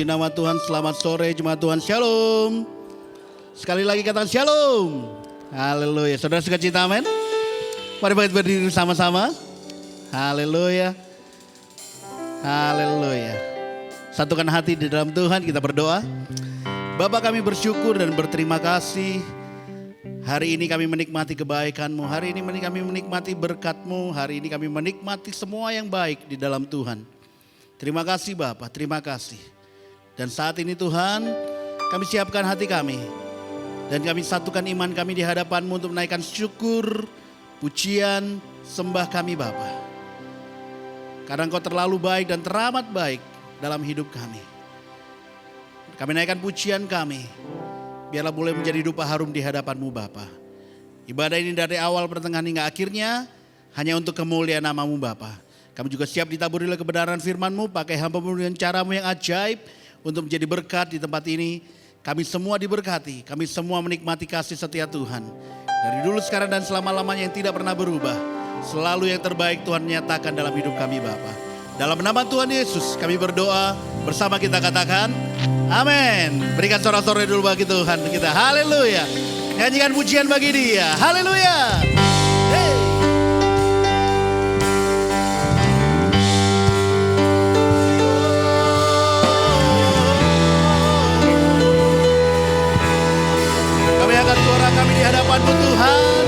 Puji nama Tuhan, selamat sore jemaat Tuhan, shalom. Sekali lagi katakan shalom. Haleluya, saudara sukacita, amin. Mari kita berdiri sama-sama. Haleluya. Haleluya. Satukan hati di dalam Tuhan, kita berdoa. Bapa, kami bersyukur dan berterima kasih. Hari ini kami menikmati kebaikan-Mu, hari ini kami menikmati berkat-Mu, hari ini kami menikmati semua yang baik di dalam Tuhan. Terima kasih Bapa, terima kasih. Dan saat ini Tuhan, kami siapkan hati kami. Dan kami satukan iman kami di hadapan-Mu untuk menaikkan syukur, pujian, sembah kami Bapa. Karena Engkau terlalu baik dan teramat baik dalam hidup kami. Kami naikkan pujian kami. Biarlah boleh menjadi dupa harum di hadapan-Mu Bapa. Ibadah ini dari awal pertengahan hingga akhirnya hanya untuk kemuliaan nama-Mu Bapa. Kami juga siap ditaburi oleh kebenaran firman-Mu. Pakai hamba-Mu dengan cara-Mu yang ajaib untuk menjadi berkat di tempat ini. Kami semua diberkati. Kami semua menikmati kasih setia Tuhan. Dari dulu, sekarang, dan selama-lamanya yang tidak pernah berubah. Selalu yang terbaik Tuhan nyatakan dalam hidup kami Bapa. Dalam nama Tuhan Yesus kami berdoa. Bersama kita katakan amin. Berikan sorak-sorai dulu bagi Tuhan kita. Haleluya. Nyanyikan pujian bagi Dia. Haleluya. Hey. Kami angkat suara kami di hadapan-Mu Tuhan.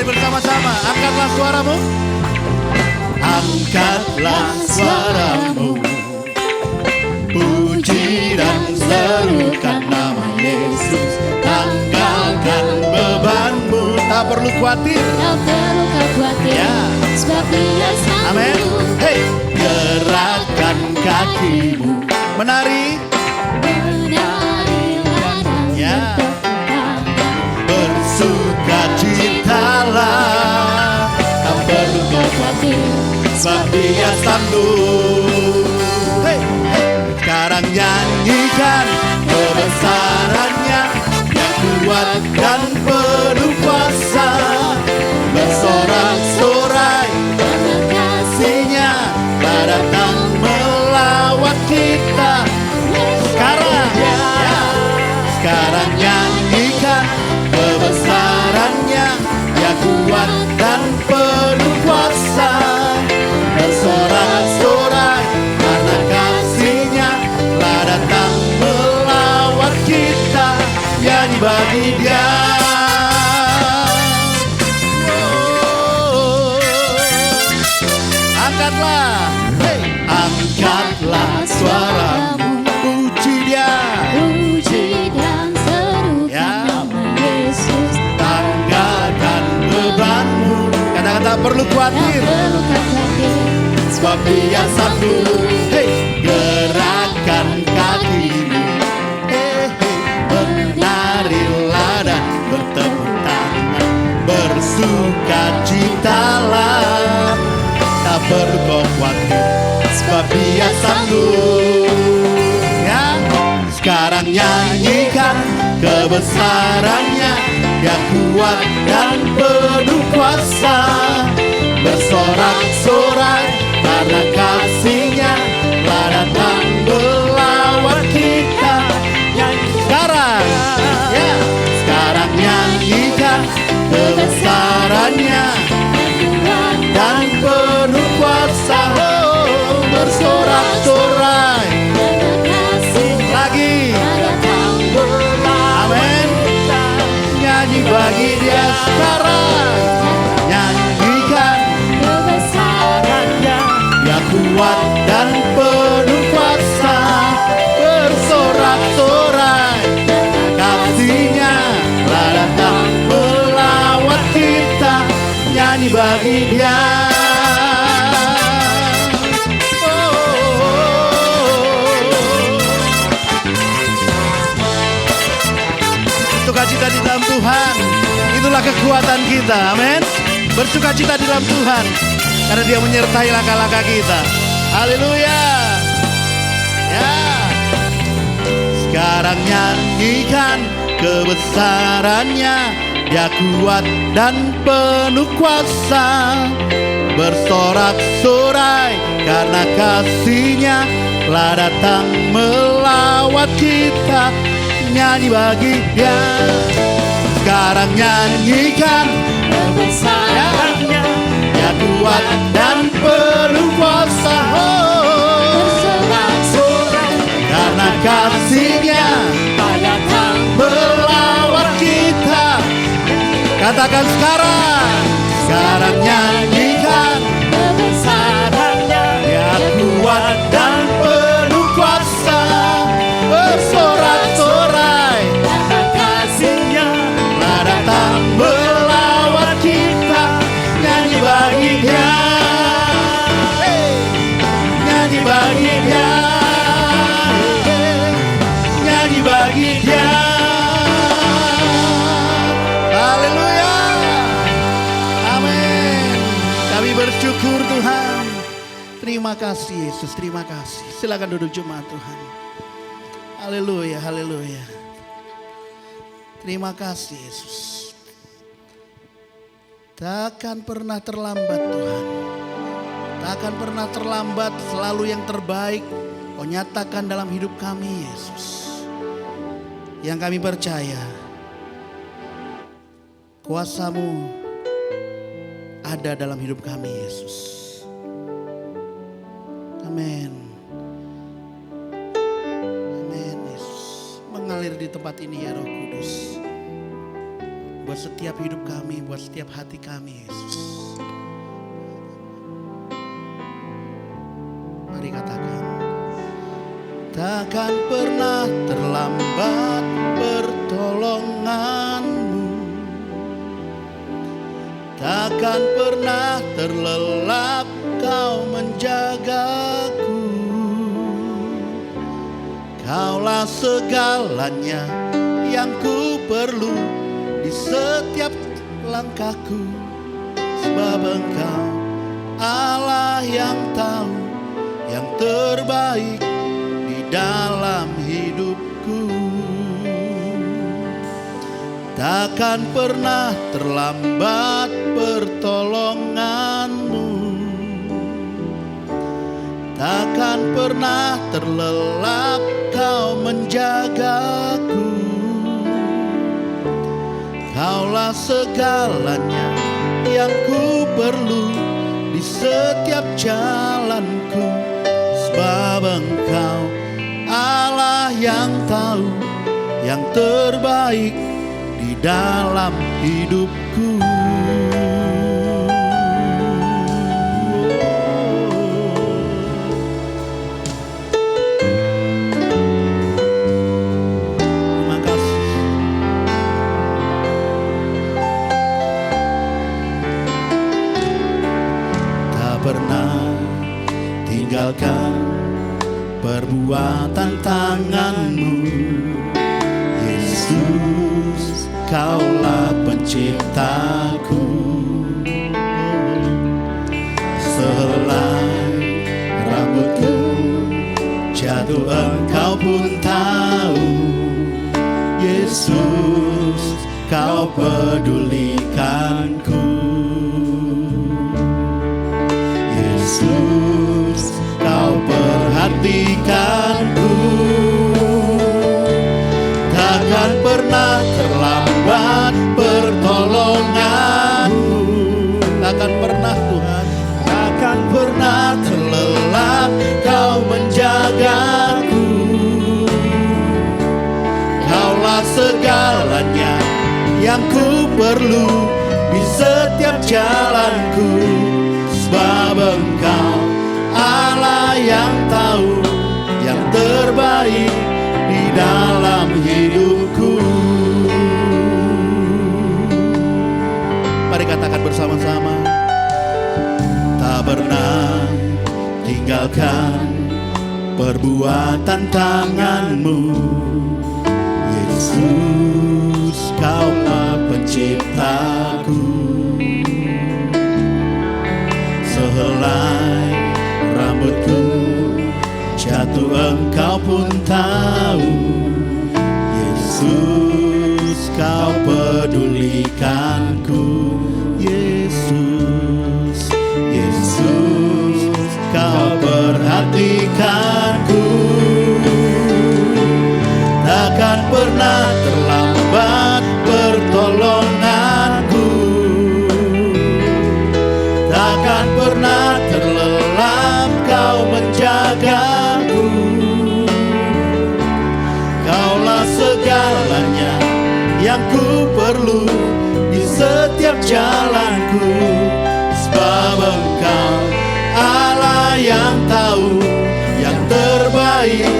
Bersama-sama, angkatlah suaramu. Angkatlah suaramu, puji dan serukan nama Yesus. Tanggalkan bebanmu, tak perlu khawatir. Tak perlu khawatir, ya. Sebab Dia sanggup. Amin. Hey, gerakan kakimu, menari, ya. Bersukacitalah, tak perlu khawatir, sebab Dia sanggup. Hey, hey. Sekarang nyanyikan kebesarannya yang kuat dan penuh kuasa. Bersorak-sorai karena kasih-Nya telah datang melawat kita. Sekarang, ya. Sekarang nyanyikan kebesarannya yang kuat dan penuh kuasa. Bersorak-sorai karena kasih-Nya telah datang melawat kita. Nyanyi bagi Dia. Angkatlah, hey. Angkatlah suaramu, puji Dia. Puji dan serukan nama Yesus. Tanggalkan bebanmu, katakan tak perlu khawatir, sebab Dia sanggup. Hey, gerakan kakimu, hey, hey. Menarilah dan bertepuk tangan, bersukacitalah, tak perlu kau khawatir, sebab Dia sanggup. Ya, sekarang nyanyikan kebesarannya yang kuat dan penuh kuasa. Bersorak-sorai karena kasih-Nya telah datang melawat kita. Sekarang, ya, sekarang nyanyikan kebesarannya dan penuh kuasa. Oh, bersorak-sorai lagi. Amin. Nyanyi bagi Dia sekarang. Nyanyikan kebesarannya yang kuat dan penuh kuasa. Bersorak-sorai kasih-Nya telah datang melawat kita. Nyanyi bagi Dia. Bersukacita di dalam Tuhan, itulah kekuatan kita, amin. Bersukacita di dalam Tuhan, karena Dia menyertai langkah-langkah kita. Haleluya. Ya. Sekarang nyanyikan kebesarannya, Dia kuat dan penuh kuasa. Bersorak-sorai karena kasih-Nya telah datang melawat kita. Nyanyi bagi Dia. Sekarang nyanyikan kebesarannya, Dia kuat dan penuh kuasa. bersorak-sorai Karena kasih-Nya datang melawat kita. Katakan sekarang nyanyikan kebesarannya, Dia kuat dan penuh kuasa. Bersorak-sorai karena kasih-Nya telah datang melawat kita. Nyanyi bagi Dia, nyanyi bagi Dia, nyanyi bagi Dia. Haleluya, amin. Kami bersyukur Tuhan. Terima kasih Yesus, terima kasih. Silakan duduk jemaat Tuhan. Haleluya, haleluya. Terima kasih Yesus. Takkan pernah terlambat Tuhan. Takkan pernah terlambat, selalu yang terbaik Kau nyatakan dalam hidup kami Yesus. Yang kami percaya kuasa-Mu ada dalam hidup kami Yesus. Amin. Amin Yesus. Mengalir di tempat ini ya Roh Kudus. Buat setiap hidup kami, buat setiap hati kami Yesus. Mari katakan. Takkan pernah terlambat pertolongan-Mu. Takkan pernah terlelap Kau menjagaku. Kaulah segalanya yang ku perlu di setiap langkahku. Sebab Engkau Allah yang tahu yang terbaik di dalam hidupku. Takkan pernah terlambat pertolongan-Mu. Takkan pernah terlelap Kau menjagaku. Kaulah segalanya yang ku perlu di setiap jalanku. Sebab Engkau Allah yang tahu yang terbaik di dalam hidupku. Terima kasih. Tak pernah tinggalkan perbuatan tangan-Mu. Yesus, Kaulah penciptaku. Sehelai rambutku jatuh Engkau pun tahu. Yesus, Kau pedulikanku. Yesus, Kau perhatikanku. Takkan pernah terlambat pertolongan-Mu. Takkan pernah Tuhan. Takkan pernah terlelap Kau menjagaku. Kaulah segalanya yang ku perlu di setiap jalanku. Sebab Engkau Allah yang tahu yang terbaik di dalam hidupku. Mari katakan bersama-sama. Tak pernah tinggalkan perbuatan tangan-Mu. Yesus, Kaulah penciptaku. Sehelai rambutku jatuh Engkau pun tahu. Kau pedulikanku, Yesus, Yesus, Kau perhatikanku. Takkan pernah terlambat pertolonganku, takkan pernah terlelap Kau menjagaku. Kaulah segalanya yang ku perlu di setiap jalanku, sebab Engkau Allah yang tahu yang terbaik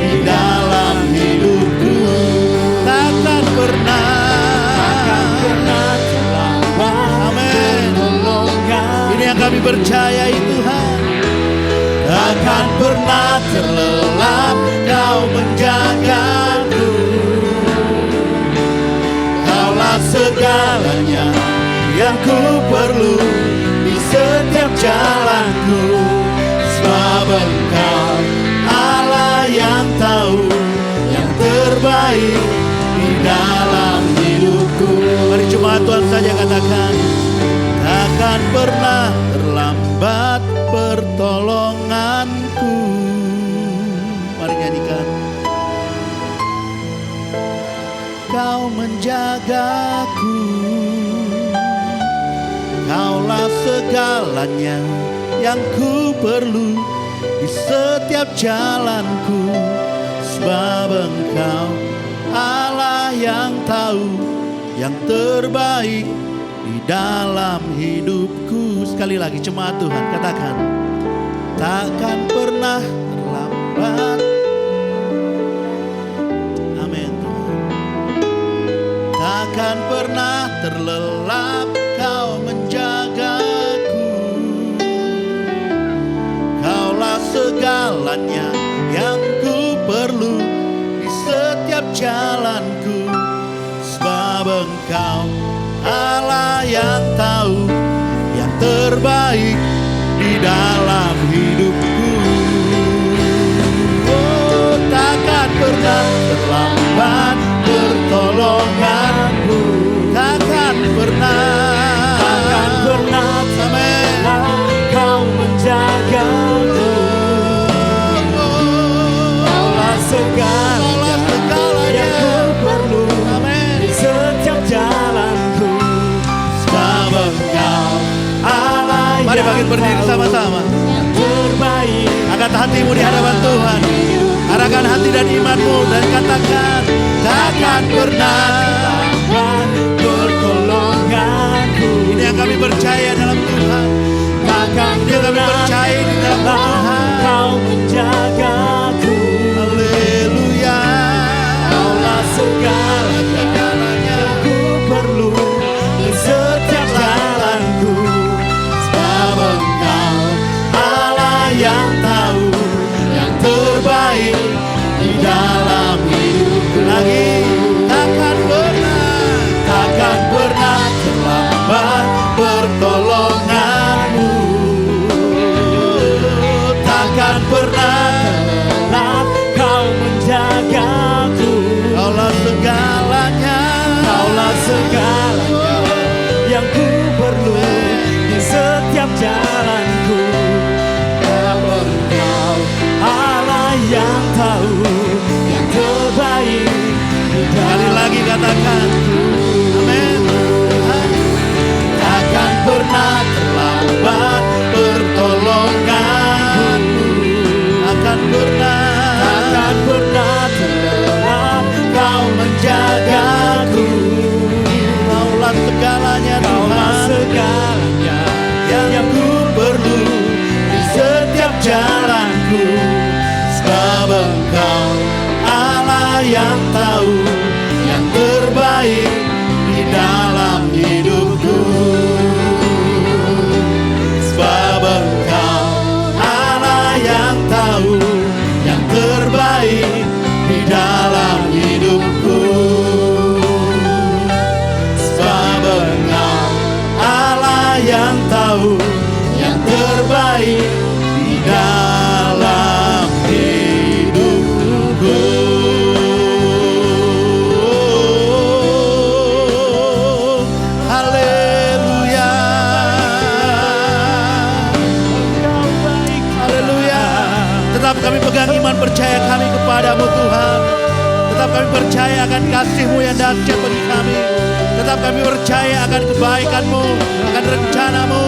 di dalam hidupku. Takkan pernah terlambat. Amin. Pertolongan. Ini yang kami percayai Tuhan. Takkan pernah terlelap Kau menjagaku. Kaulah segalanya yang ku perlu di setiap jalanku, sebab Engkau Allah yang tahu yang terbaik di dalam hidupku. Mari jemaat Tuhan saja katakan, takkan pernah terlambat pertolonganku. Mari nyanyikan. Kau menjagaku, Kaulah segalanya yang ku perlu di setiap jalanku, sebab Engkau Allah yang tahu yang terbaik di dalam hidupku. Sekali lagi jemaat Tuhan katakan, takkan pernah terlambat. Amin Tuhan. Takkan pernah terlelap Kau menjagaku. Kaulah segalanya yang ku perlu di setiap jalanku, sebab Engkau Allah yang tahu yang terbaik di dalam hidupku. Oh, takkan pernah terlambat pertolonganmu. Takkan pernah terlambat. Kau menjagaku. Kaulah segalanya yang ku perlu di setiap jalanku, sebab Engkau Allah Mari yang bangkit berdiri tahu sama-sama. yang terbaik. Angkat hatimu di hadapan Tuhan. Arahkan hati dan imanmu dan katakan, takkan pernah pertolonganku. Ini yang kami percaya dalam Tuhan. Takkan Ini yang kami pernah percaya di dalam Tuhan. Kau menjagaku. Haleluya. Kaulah segalanya yang ku perlu di setiap jalanku, Sebab Engkau Allah yang tahu yang terbaik di dalam hidupku. Lagi, takkan pernah terlambat pertolonganmu. Takkan pernah terlelap Kau menjagaku. Kaulah segalanya. Kaulah segalanya yang ku perlu di setiap jalanku. Engkau Allah yang tahu yang terbaik di Sekali dalam lagi katakan, amin. Takkan pernah terlambat pertolonganmu. Takkan pernah terlelap Kau menjagaku. Kaulah segalanya Kaulah Tuhan segalanya yang ku perlu di setiap jalanku, sebab Engkau Allah yang tahu yang terbaik kami percaya akan kasih-Mu yang dahsyat bagi kami. Tetap kami percaya akan kebaikan-Mu, akan rencana-Mu.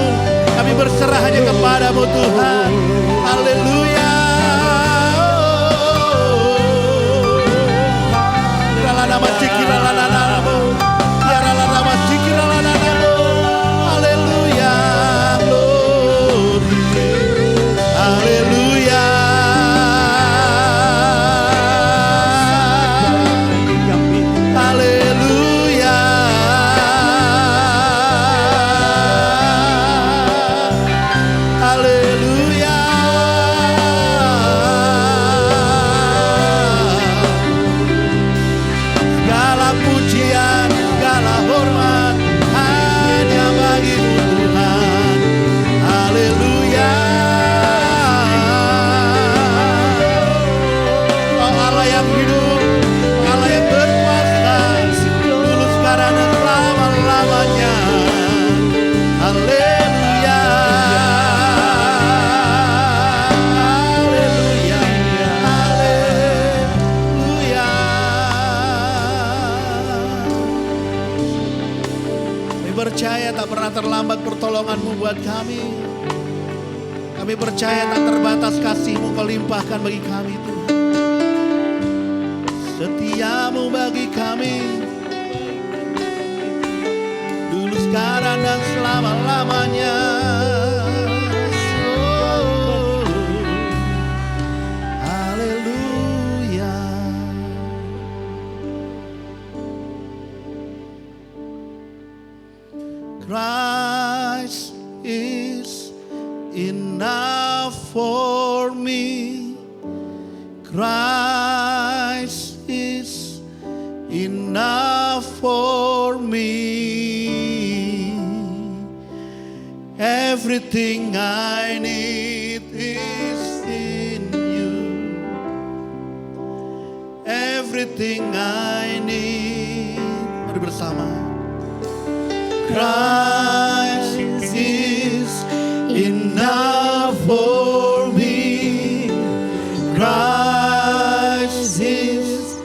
Kami berserah hanya kepada-Mu Tuhan. Haleluya. Haleluya. Haleluya. Haleluya. Haleluya. Segala pujian, segala hormat hanya bagi-Mu Tuhan. Haleluya. Kau Allah yang hidup, Allah yang berkuasa, dulu sekarang dan selama-lamanya. Haleluya. Haleluya. Haleluya. Kami percaya tak pernah terlambat pertolongan-Mu buat kami. Kami percaya tak terbatas kasih-Mu Kau limpahkan bagi kami Tuhan. Setia-Mu bagi kami, dulu sekarang dan selama-lamanya. Oh, haleluya. Christ is enough for me. Christ is enough for me. Everything I need is in you. Everything I need. Mari bersama. Christ is enough for me. Christ is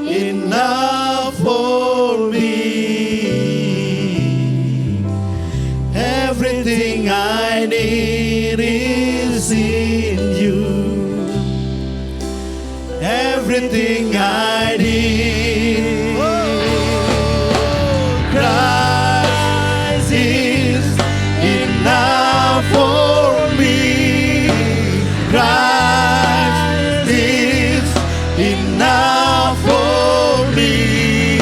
enough for me. Everything I need is in you. Everything I need. Christ is enough for me. Christ is enough for me.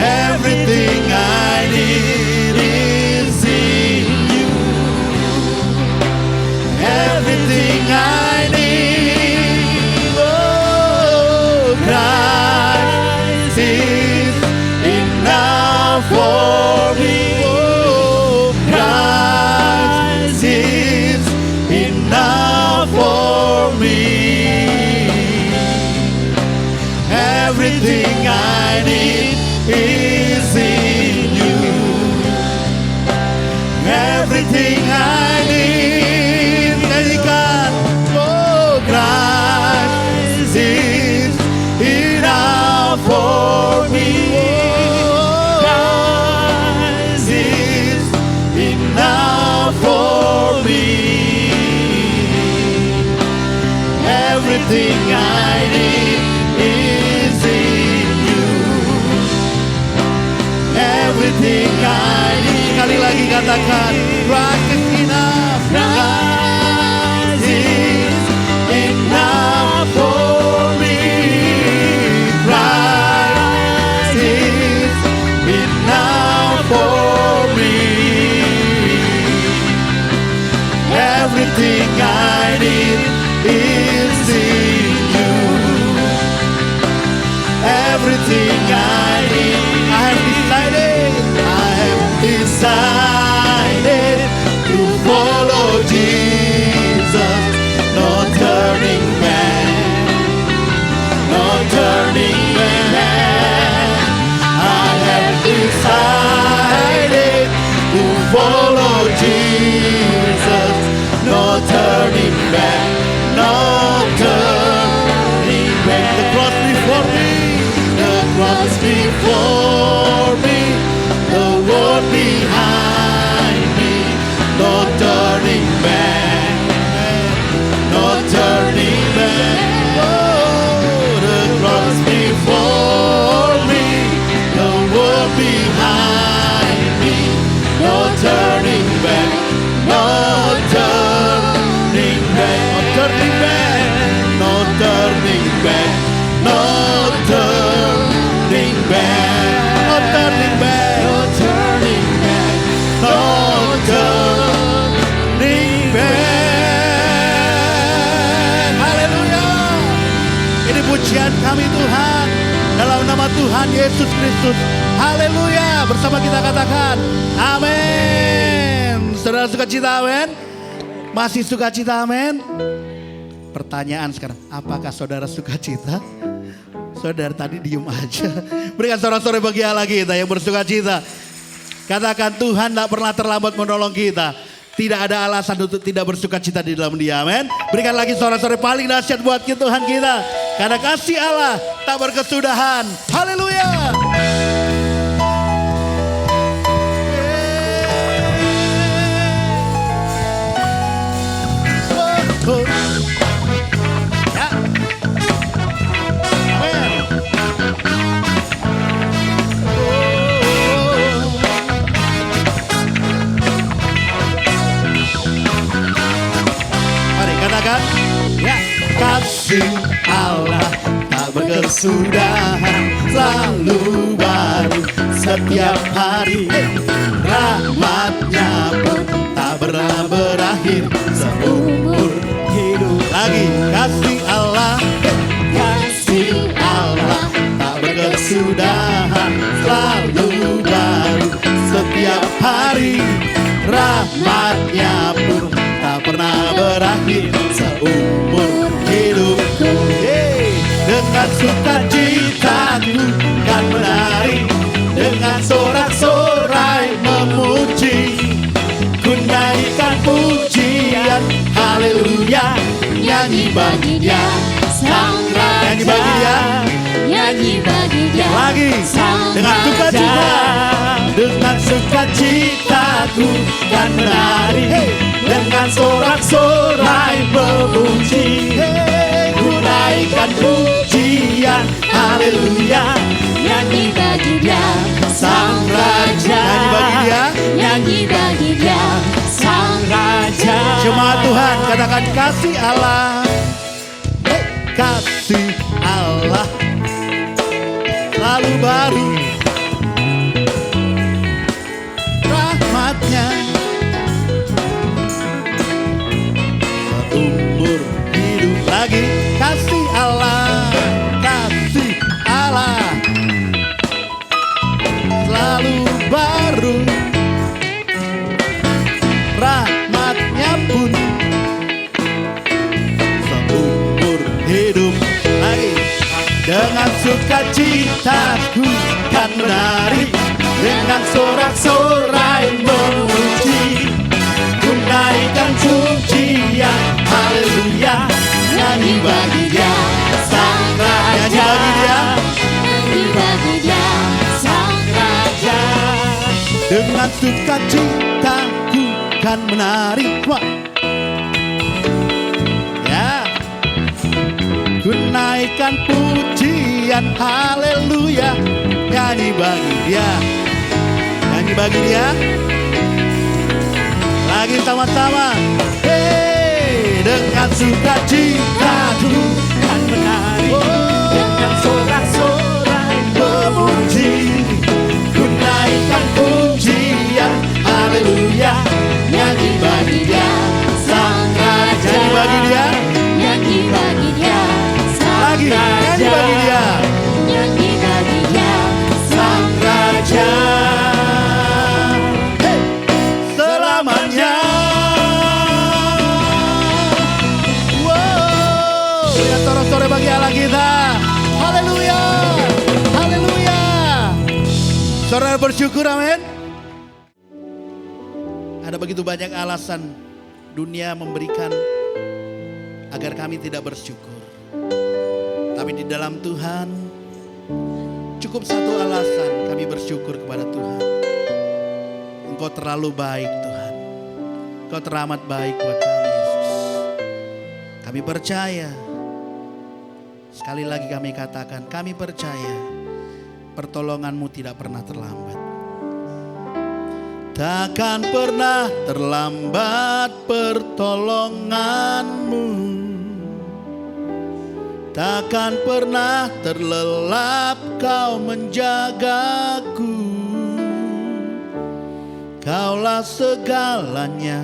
Everything I need is in you. Everything I need. Oh, Christ is enough for me. Oh, Christ is enough for me. Everything I need is in you. Everything I need. Nyanyikan. Oh, Christ is enough for me. Christ is enough for me. Everything I need is in you. Everything I need. Sekali lagi katakan, Christ is enough. Christ is enough for me. Christ is enough for me. Everything I need is in you. Everything I need. I have decided to follow Jesus. No turning back. No turning back. I have decided to follow Jesus. No turning back. No turning back. before me, the world behind me. No turning back, no turning back. Oh, the cross before me, the world behind me. No turning back, no turning back, no turning back, no turning back, no turning back, no turning back, no turning back, no turning back. Haleluya. Ini pujian kami Tuhan dalam nama Tuhan Yesus Kristus. Haleluya. Bersama kita katakan amin. Saudara sukacita amin? Masih sukacita amin? Pertanyaan sekarang, apakah saudara sukacita? Saudara tadi diem aja. Berikan sorak-sorai bagi Allah kita yang bersukacita. Katakan Tuhan tak pernah terlambat menolong kita. Tidak ada alasan untuk tidak bersukacita di dalam Dia. Amin. Berikan lagi sorak-sorai paling dahsyat buat Tuhan kita. Karena kasih Allah tak berkesudahan. Haleluya. Oh. Ya. Amin. Mari katakan, ya, kasih Allah tak berkesudahan, selalu baru setiap hari. Rahmatnya pun tak pernah berakhir seumur hidup. Lagi, kasih Allah tak berkesudahan, selalu baru setiap hari. Rahmatnya pun tak pernah berakhir seumur hidupku. Dengan sukacitaku kan menari, dengan sorak-sorai memuji, ku nyanyikan pujian haleluya. Nyanyi bagi Dia sang raja, nyanyi bagi Dia, nyanyi bagi Dia lagi sang dengan raja. sukacita. Dengan sukacitaku kan menari, dengan sorak-sorai memuji, ku naikkan pujian haleluya. Nyanyi bagi Dia sang raja, Nyanyi bagi Dia, nyanyi bagi Dia sang raja. jemaat Tuhan katakan kasih Allah, kasih Allah selalu baru. Rahmatnya seumur hidup. Lagi kasih Allah, kasih Allah selalu baru. Rahmatnya pun seumur hidup. Lagi dengan sukacitaku kan menari, dengan sorak-sorai memuji, ku naikkan pujian haleluya. Nyanyi bagi Dia sang raja, nyanyi bagi Dia, Nyanyi bagi Dia sang raja. dengan sukacitaku kan menari. Wah. Ya, ku naikkan pujian haleluya. Nyanyi bagi Dia, nyanyi bagi Dia. Lagi sama-sama. Hey, dengan sukacitaku kan menari, dengan sorak-sorai memuji, ku naikkan pujian haleluya. Nyanyi bagi Dia sang raja, nyanyi bagi Dia, Nyanyi bagi Dia sang lagi nyanyi raja. bagi Dia Nyanyi bagi Dia sang raja. Hey, selamanya. Wow, ya sore-sore bagi Allah kita. Haleluya, haleluya. Saudara bersyukur, amin. Ada begitu banyak alasan dunia memberikan agar kami tidak bersyukur. Tapi di dalam Tuhan Cukup satu alasan kami bersyukur kepada Tuhan. Engkau terlalu baik Tuhan. Engkau teramat baik buat kami Yesus. Kami percaya. Sekali lagi kami katakan, kami percaya pertolongan-Mu tidak pernah terlambat. Takkan pernah terlambat pertolongan-Mu. Takkan pernah terlelap Kau menjagaku. Kaulah segalanya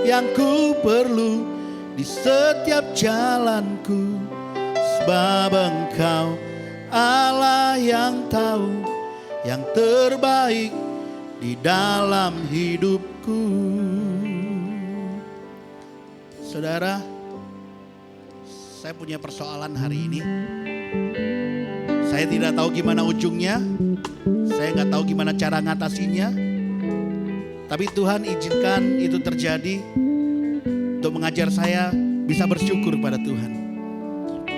yang ku perlu di setiap jalanku. Sebab Engkau Allah yang tahu yang terbaik di dalam hidupku. Saudara, saya punya persoalan hari ini. Saya tidak tahu gimana ujungnya. Saya nggak tahu gimana cara ngatasinya. Tapi Tuhan izinkan itu terjadi untuk mengajar saya bisa bersyukur pada Tuhan.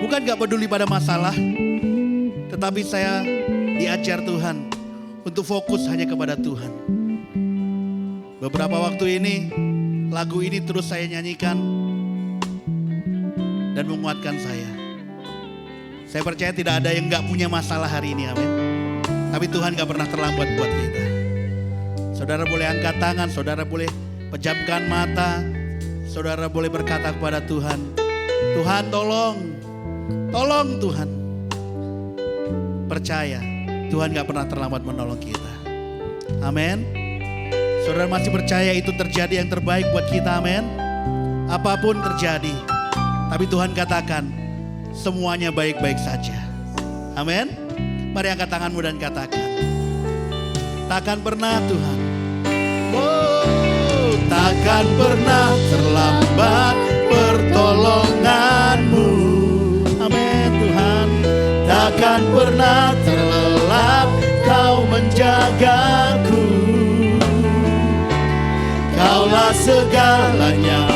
Bukan gak peduli pada masalah, tetapi saya diajar Tuhan untuk fokus hanya kepada Tuhan. Beberapa waktu ini, lagu ini terus saya nyanyikan dan menguatkan saya. Saya percaya tidak ada yang gak punya masalah hari ini, amin. Tapi Tuhan gak pernah terlambat buat kita. Saudara boleh angkat tangan, saudara boleh pejamkan mata, saudara boleh berkata kepada Tuhan, Tuhan tolong, tolong Tuhan. Percaya, Tuhan gak pernah terlambat menolong kita. Amin. Saudara masih percaya itu terjadi yang terbaik buat kita, amin. Apapun terjadi, tapi Tuhan katakan, semuanya baik-baik saja. Amin. Mari angkat tanganmu dan katakan, takkan pernah Tuhan, oh, takkan pernah terlambat pertolongan-Mu. Amin Tuhan. Takkan pernah terlelap Kau menjagaku. Kaulah segalanya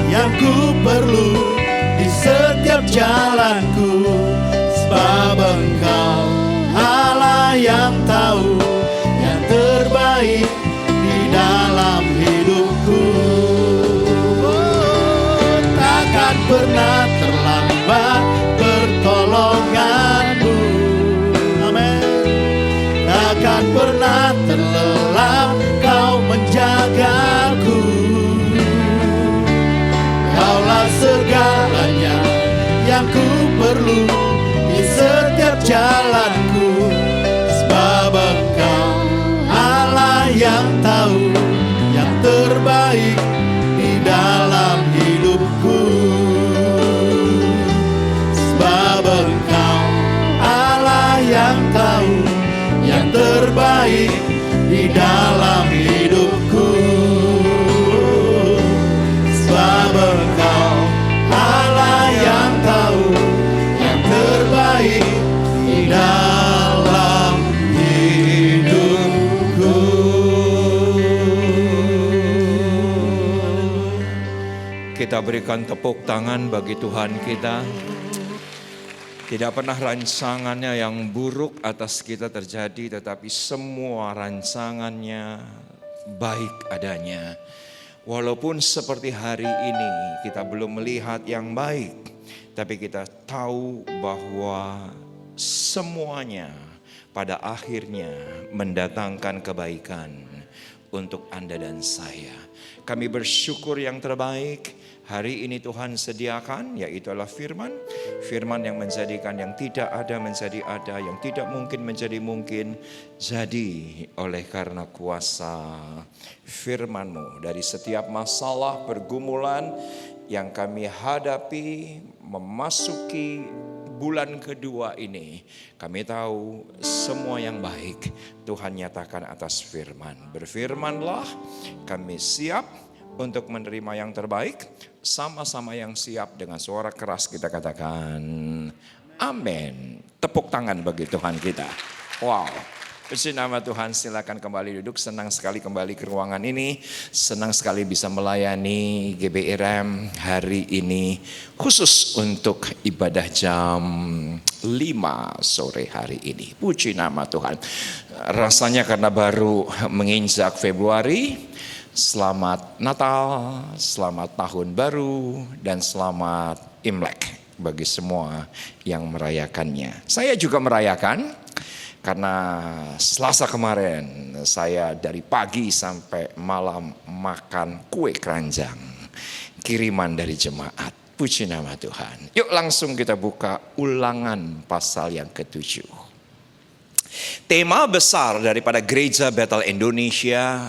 yang ku perlu di setiap jalanku. Sebab Engkau Allah yang tahu yang terbaik di dalam hidupku. Oh, takkan pernah terlambat pertolongan-Mu. Amin. Takkan pernah terlelap Kau menjagaku. Kaulah segalanya yang ku perlu di setiap jalanku. Sebab Engkau Allah yang tahu yang terbaik di dalam hidupku. Sebab Engkau Allah yang tahu yang terbaik di dalam hidupku. Sebab Engkau Allah yang tahu yang terbaik di dalam hidupku. Kita berikan tepuk tangan bagi Tuhan kita. Tidak pernah rancangannya yang buruk atas kita terjadi, tetapi semua rancangannya baik adanya. Walaupun seperti hari ini kita belum melihat yang baik, tapi kita tahu bahwa semuanya pada akhirnya mendatangkan kebaikan untuk Anda dan saya. Kami bersyukur yang terbaik. Hari ini Tuhan sediakan, yaitu adalah firman. Firman yang menjadikan yang tidak ada menjadi ada, yang tidak mungkin menjadi mungkin. Jadi oleh karena kuasa firman-Mu, dari setiap masalah pergumulan yang kami hadapi memasuki bulan kedua ini, kami tahu semua yang baik Tuhan nyatakan atas firman. Berfirmanlah, kami siap untuk menerima yang terbaik. Sama-sama yang siap, dengan suara keras kita katakan amin. Tepuk tangan bagi Tuhan kita. Wow. Puji nama Tuhan, silakan kembali duduk. Senang sekali kembali ke ruangan ini. Senang sekali bisa melayani GBRM hari ini khusus untuk ibadah jam sore hari ini. Puji nama Tuhan. Rasanya karena baru menginjak Februari, selamat Natal, selamat Tahun Baru, dan selamat Imlek bagi semua yang merayakannya. Saya juga merayakan karena Selasa kemarin saya dari pagi sampai malam makan kue keranjang kiriman dari jemaat. Puji nama Tuhan. Yuk langsung kita buka Ulangan pasal yang ke-7. Tema besar daripada Gereja Bethel Indonesia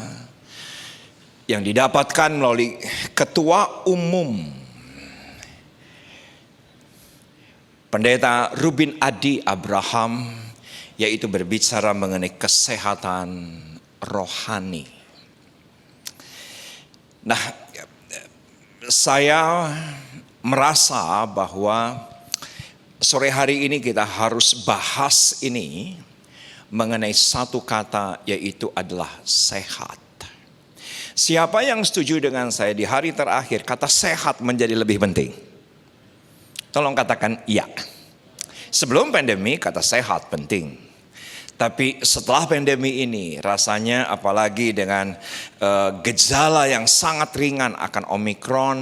yang didapatkan melalui Ketua Umum Pendeta Rubin Adi Abraham, yaitu berbicara mengenai kesehatan rohani. Nah, saya merasa bahwa sore hari ini kita harus bahas ini mengenai satu kata, yaitu adalah sehat. Siapa yang setuju dengan saya di hari terakhir kata sehat menjadi lebih penting? Tolong katakan iya. Sebelum pandemi kata sehat penting. Tapi setelah pandemi ini rasanya apalagi dengan gejala yang sangat ringan akan Omikron,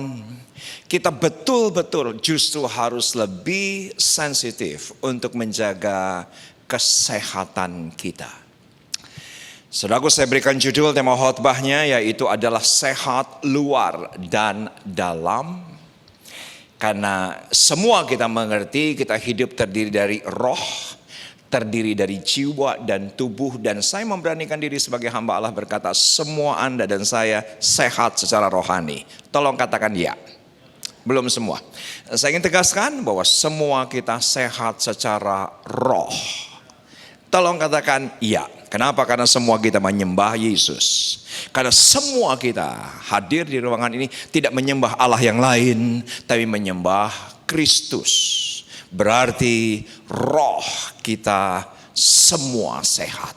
kita betul-betul justru harus lebih sensitif untuk menjaga kesehatan kita. Saudaraku, saya berikan judul tema khotbahnya yaitu adalah sehat luar dan dalam. Karena semua kita mengerti kita hidup terdiri dari roh, terdiri dari jiwa dan tubuh. Dan saya memberanikan diri sebagai hamba Allah berkata, semua Anda dan saya sehat secara rohani. Tolong katakan ya. Belum semua. Saya ingin tegaskan bahwa semua kita sehat secara roh. Tolong katakan iya. Kenapa? Karena semua kita menyembah Yesus. Karena semua kita hadir di ruangan ini tidak menyembah Allah yang lain, tapi menyembah Kristus. Berarti roh kita semua sehat.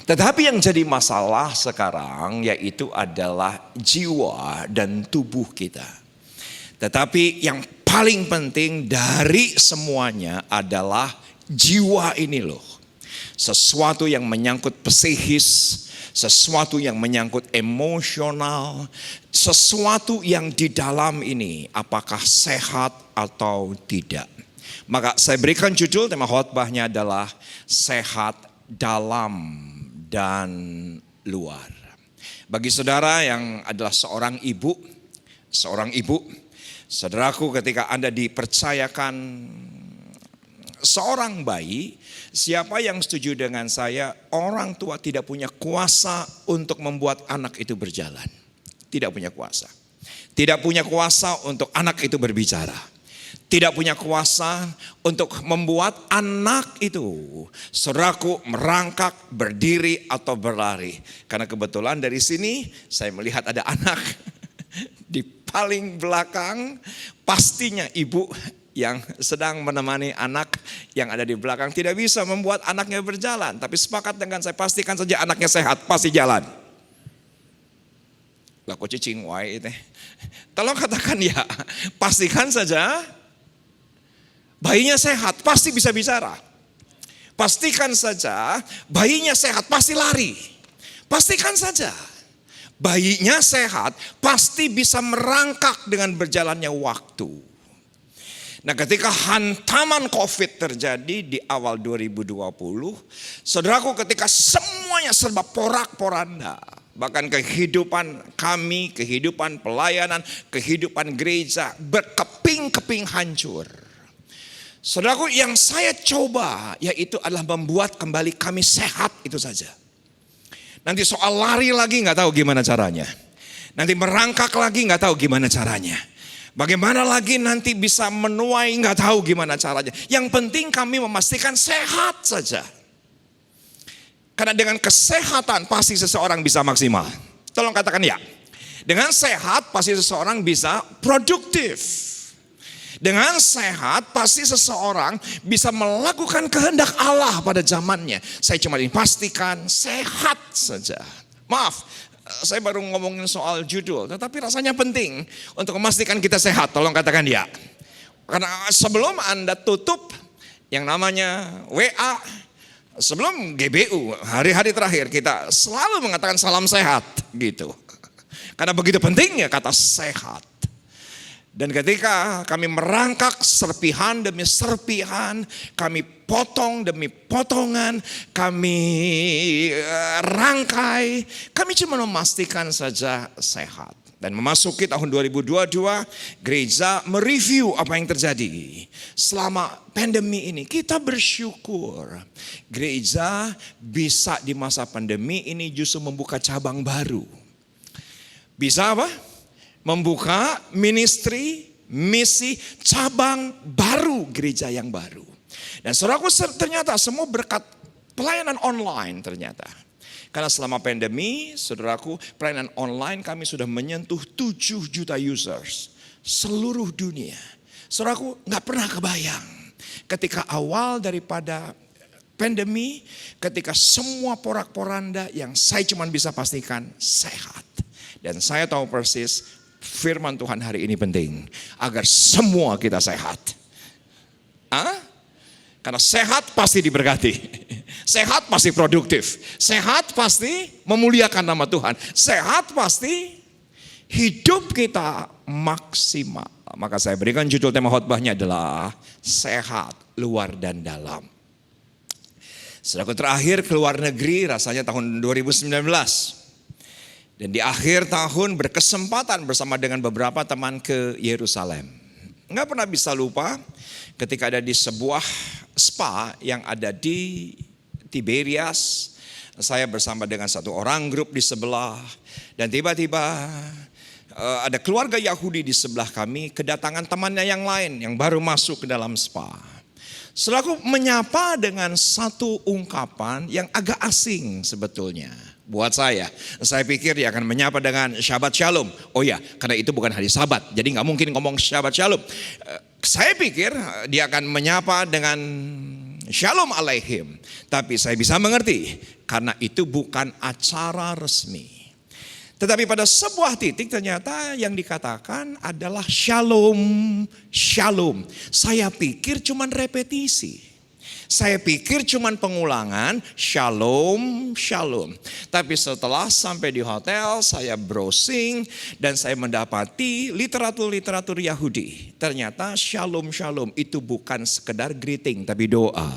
Tetapi yang jadi masalah sekarang yaitu adalah jiwa dan tubuh kita. Tetapi yang paling penting dari semuanya adalah jiwa ini loh. Sesuatu yang menyangkut psikis, sesuatu yang menyangkut emosional, sesuatu yang di dalam ini apakah sehat atau tidak. Maka saya berikan judul tema khotbahnya adalah sehat dalam dan luar. Bagi saudara yang adalah seorang ibu, saudaraku, ketika Anda dipercayakan seorang bayi, siapa yang setuju dengan saya, orang tua tidak punya kuasa untuk membuat anak itu berjalan. Tidak punya kuasa. Tidak punya kuasa untuk anak itu berbicara. Tidak punya kuasa untuk membuat anak itu, saudaraku, merangkak, berdiri atau berlari. Karena kebetulan dari sini saya melihat ada anak di paling belakang, pastinya ibu yang sedang menemani anak yang ada di belakang tidak bisa membuat anaknya berjalan. Tapi sepakat dengan saya, pastikan saja anaknya sehat, pasti jalan. Lah kok cicing wae itu. Tolong katakan ya, pastikan saja bayinya sehat, pasti bisa bicara. Pastikan saja bayinya sehat, pasti lari. Pastikan saja bayinya sehat, pasti bisa merangkak dengan berjalannya waktu. Nah, ketika hantaman COVID terjadi di awal 2020, saudaraku, ketika semuanya serba porak-poranda, bahkan kehidupan kami, kehidupan pelayanan, kehidupan gereja berkeping-keping hancur. Saudaraku, yang saya coba yaitu adalah membuat kembali kami sehat, itu saja. Nanti soal lari lagi nggak tahu gimana caranya. Nanti merangkak lagi nggak tahu gimana caranya. Bagaimana lagi nanti bisa menuai, nggak tahu gimana caranya. Yang penting kami memastikan sehat saja. Karena dengan kesehatan pasti seseorang bisa maksimal. Tolong katakan ya. Dengan sehat pasti seseorang bisa produktif. Dengan sehat pasti seseorang bisa melakukan kehendak Allah pada zamannya. Saya cuma ingin pastikan sehat saja. Maaf, saya baru ngomongin soal judul, tetapi rasanya penting untuk memastikan kita sehat. Tolong katakan ya. Karena sebelum Anda tutup yang namanya WA. Sebelum GBU, hari-hari terakhir kita selalu mengatakan salam sehat gitu. Karena begitu pentingnya kata sehat. Dan ketika kami merangkak serpihan demi serpihan, kami potong demi potongan, kami rangkai, kami cuma memastikan saja sehat. Dan memasuki tahun 2022, gereja mereview apa yang terjadi selama pandemi ini. Kita bersyukur gereja bisa di masa pandemi ini justru membuka cabang baru. Bisa apa? Membuka ministry, misi, cabang baru, gereja yang baru. Dan saudaraku, ternyata semua berkat pelayanan online ternyata. Karena selama pandemi, saudaraku, pelayanan online kami sudah menyentuh 7 juta users seluruh dunia. Saudaraku, gak pernah kebayang ketika awal daripada pandemi, ketika semua porak-poranda yang saya cuma bisa pastikan sehat. Dan saya tahu persis firman Tuhan hari ini penting agar semua kita sehat. Karena sehat pasti diberkati. Sehat pasti produktif. Sehat pasti memuliakan nama Tuhan. Sehat pasti hidup kita maksimal. Maka saya berikan judul tema khotbahnya adalah sehat luar dan dalam. Saudaraku, terakhir keluar negeri rasanya tahun 2019. Dan di akhir tahun berkesempatan bersama dengan beberapa teman ke Yerusalem. Nggak pernah bisa lupa ketika ada di sebuah spa yang ada di Tiberias. Saya bersama dengan satu orang grup di sebelah. Dan tiba-tiba ada keluarga Yahudi di sebelah kami. Kedatangan temannya yang lain yang baru masuk ke dalam spa. Saudaraku, menyapa dengan satu ungkapan yang agak asing sebetulnya. Buat saya pikir dia akan menyapa dengan Shabbat Shalom. Oh ya, karena itu bukan hari Sabat, jadi gak mungkin ngomong Shabbat Shalom. Saya pikir dia akan menyapa dengan Shalom Aleihim. Tapi saya bisa mengerti, karena itu bukan acara resmi. Tetapi pada sebuah titik ternyata yang dikatakan adalah Shalom, Shalom. Saya pikir cuman repetisi. Saya pikir cuman pengulangan Shalom, Shalom. Tapi setelah sampai di hotel saya browsing dan saya mendapati literatur Yahudi. Ternyata Shalom, Shalom itu bukan sekedar greeting tapi doa.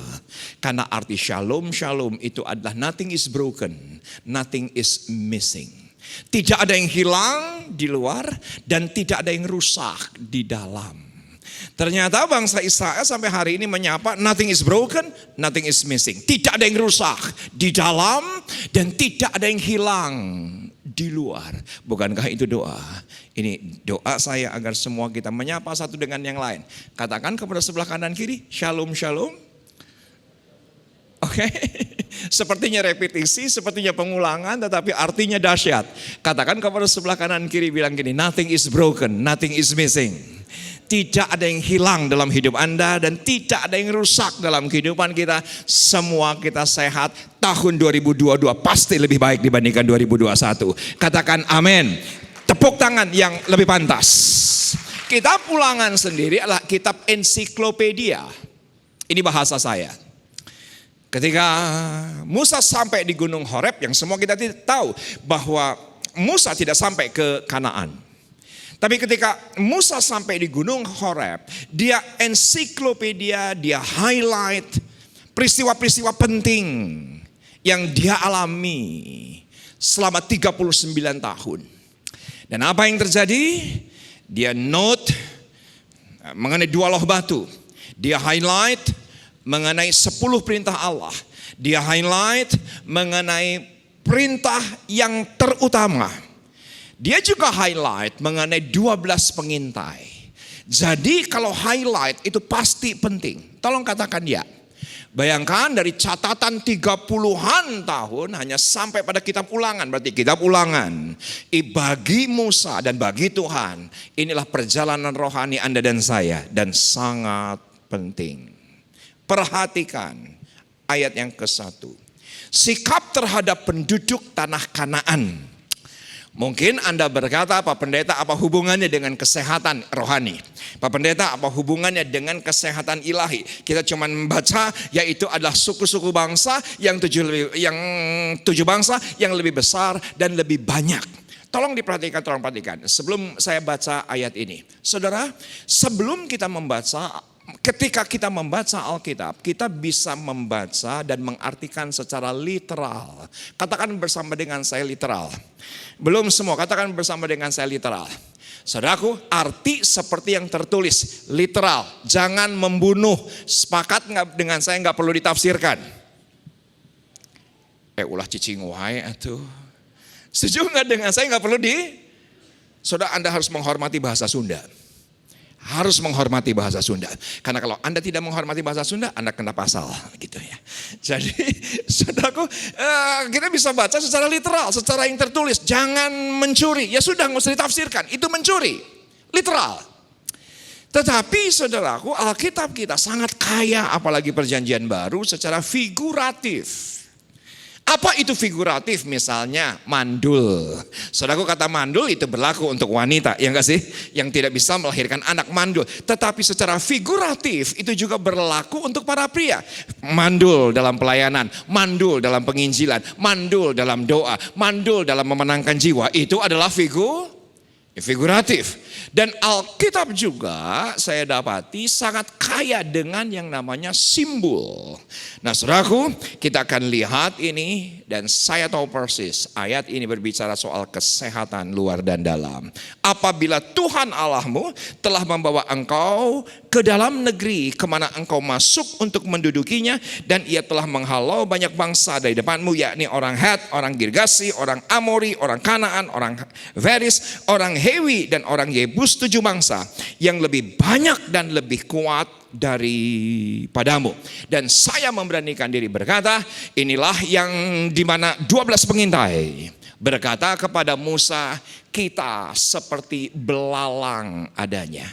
Karena arti Shalom, Shalom itu adalah nothing is broken, nothing is missing. Tidak ada yang hilang di luar dan tidak ada yang rusak di dalam. Ternyata bangsa Israel sampai hari ini menyapa nothing is broken, nothing is missing. Tidak ada yang rusak di dalam dan tidak ada yang hilang di luar. Bukankah itu doa? Ini doa saya agar semua kita menyapa satu dengan yang lain. Katakan kepada sebelah kanan kiri, Shalom, Shalom. Oke, sepertinya repetisi, sepertinya pengulangan, tetapi artinya dahsyat. Katakan kepada sebelah kanan kiri, bilang gini, nothing is broken, nothing is missing. Tidak ada yang hilang dalam hidup Anda dan tidak ada yang rusak dalam kehidupan kita. Semua kita sehat. Tahun 2022 pasti lebih baik dibandingkan 2021. Katakan amin. Tepuk tangan yang lebih pantas. Kitab Ulangan sendiri adalah kitab ensiklopedia. Ini bahasa saya. Ketika Musa sampai di Gunung Horeb, yang semua kita tahu bahwa Musa tidak sampai ke Kanaan. Tapi ketika Musa sampai di Gunung Horeb, dia ensiklopedia, dia highlight peristiwa-peristiwa penting yang dia alami selama 39 tahun. Dan apa yang terjadi? Dia note mengenai 2 loh batu. Dia highlight mengenai 10 perintah Allah. Dia highlight mengenai perintah yang terutama. Dia juga highlight mengenai 12 pengintai. Jadi kalau highlight itu pasti penting. Tolong katakan ya. Bayangkan dari catatan 30-an tahun hanya sampai pada kitab Ulangan. Berarti kitab Ulangan. Bagi Musa dan bagi Tuhan. Inilah perjalanan rohani Anda dan saya. Dan sangat penting. Perhatikan ayat yang ke-1. Sikap terhadap penduduk tanah Kanaan. Mungkin Anda berkata, Pak Pendeta, apa hubungannya dengan kesehatan rohani? Pak Pendeta, apa hubungannya dengan kesehatan ilahi? Kita cuma membaca, yaitu adalah suku-suku bangsa yang tujuh bangsa yang lebih besar dan lebih banyak. Tolong diperhatikan, tolong perhatikan. Sebelum saya baca ayat ini, saudara, sebelum kita membaca, ketika kita membaca Alkitab, kita bisa membaca dan mengartikan secara literal. Katakan bersama dengan saya literal. Belum semua, katakan bersama dengan saya literal. Saudaraku, arti seperti yang tertulis, literal. Jangan membunuh. Sepakat nggak dengan saya, nggak perlu ditafsirkan. Ulah cicing wae atuh. Setuju nggak dengan saya, nggak perlu Saudara, Anda harus menghormati bahasa Sunda. Harus menghormati bahasa Sunda. Karena kalau Anda tidak menghormati bahasa Sunda, Anda kena pasal gitu ya. Jadi saudaraku, kita bisa baca secara literal, secara yang tertulis. Jangan mencuri. Ya sudah, nggak usah ditafsirkan. Itu mencuri. Literal. Tetapi saudaraku, Alkitab kita sangat kaya, apalagi perjanjian baru, secara figuratif. Apa itu figuratif? Misalnya mandul. Saudaraku, kata mandul itu berlaku untuk wanita, ya enggak sih? Yang tidak bisa melahirkan anak, mandul. Tetapi secara figuratif itu juga berlaku untuk para pria. Mandul dalam pelayanan, mandul dalam penginjilan, mandul dalam doa, mandul dalam memenangkan jiwa. Itu adalah figuratif. Dan Alkitab juga saya dapati sangat kaya dengan yang namanya simbol. Nah saudaraku, kita akan lihat ini dan saya tahu persis ayat ini berbicara soal kesehatan luar dan dalam. Apabila Tuhan Allahmu telah membawa engkau ke dalam negeri kemana engkau masuk untuk mendudukinya, dan ia telah menghalau banyak bangsa dari depanmu, yakni orang Het, orang Girgasi, orang Amori, orang Kanaan, orang Feris, orang Hewi, dan orang Yebus, 7 bangsa yang lebih banyak dan lebih kuat daripadamu. Dan saya memberanikan diri berkata, inilah yang dimana 12 pengintai berkata kepada Musa, kita seperti belalang adanya.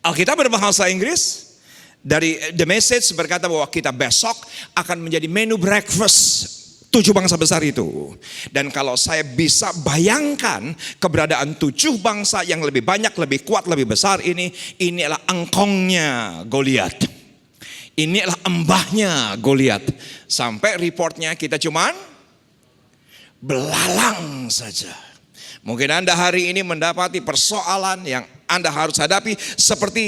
Alkitab berbahasa Inggris, dari The Message berkata bahwa kita besok akan menjadi menu breakfast 7 bangsa besar itu. Dan kalau saya bisa bayangkan keberadaan 7 bangsa yang lebih banyak, lebih kuat, lebih besar ini adalah engkongnya Goliat. Ini adalah embahnya Goliat. Sampai reportnya kita cuman belalang saja. Mungkin Anda hari ini mendapati persoalan yang Anda harus hadapi seperti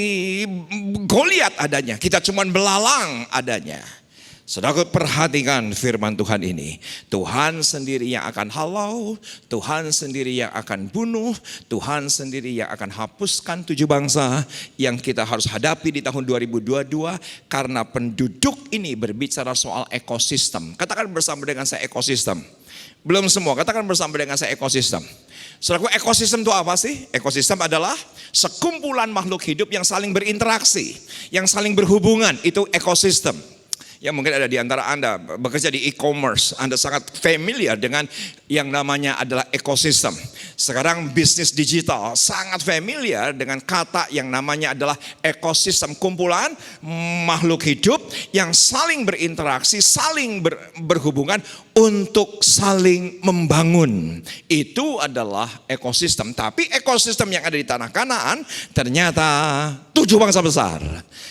Goliat adanya. Kita cuman belalang adanya. Saudara, perhatikan firman Tuhan ini. Tuhan sendiri yang akan halau, Tuhan sendiri yang akan bunuh, Tuhan sendiri yang akan hapuskan 7 bangsa yang kita harus hadapi di tahun 2022. Karena penduduk ini berbicara soal ekosistem. Katakan bersama dengan saya ekosistem. Belum semua, katakan bersama dengan saya ekosistem. Saudara, ekosistem itu apa sih? Ekosistem adalah sekumpulan makhluk hidup yang saling berinteraksi, yang saling berhubungan, itu ekosistem. Ya mungkin ada di antara Anda bekerja di e-commerce, Anda sangat familiar dengan yang namanya adalah ekosistem. Sekarang bisnis digital sangat familiar dengan kata yang namanya adalah ekosistem, kumpulan makhluk hidup yang saling berinteraksi, saling berhubungan untuk saling membangun. Itu adalah ekosistem. Tapi ekosistem yang ada di tanah Kanaan ternyata 7 bangsa besar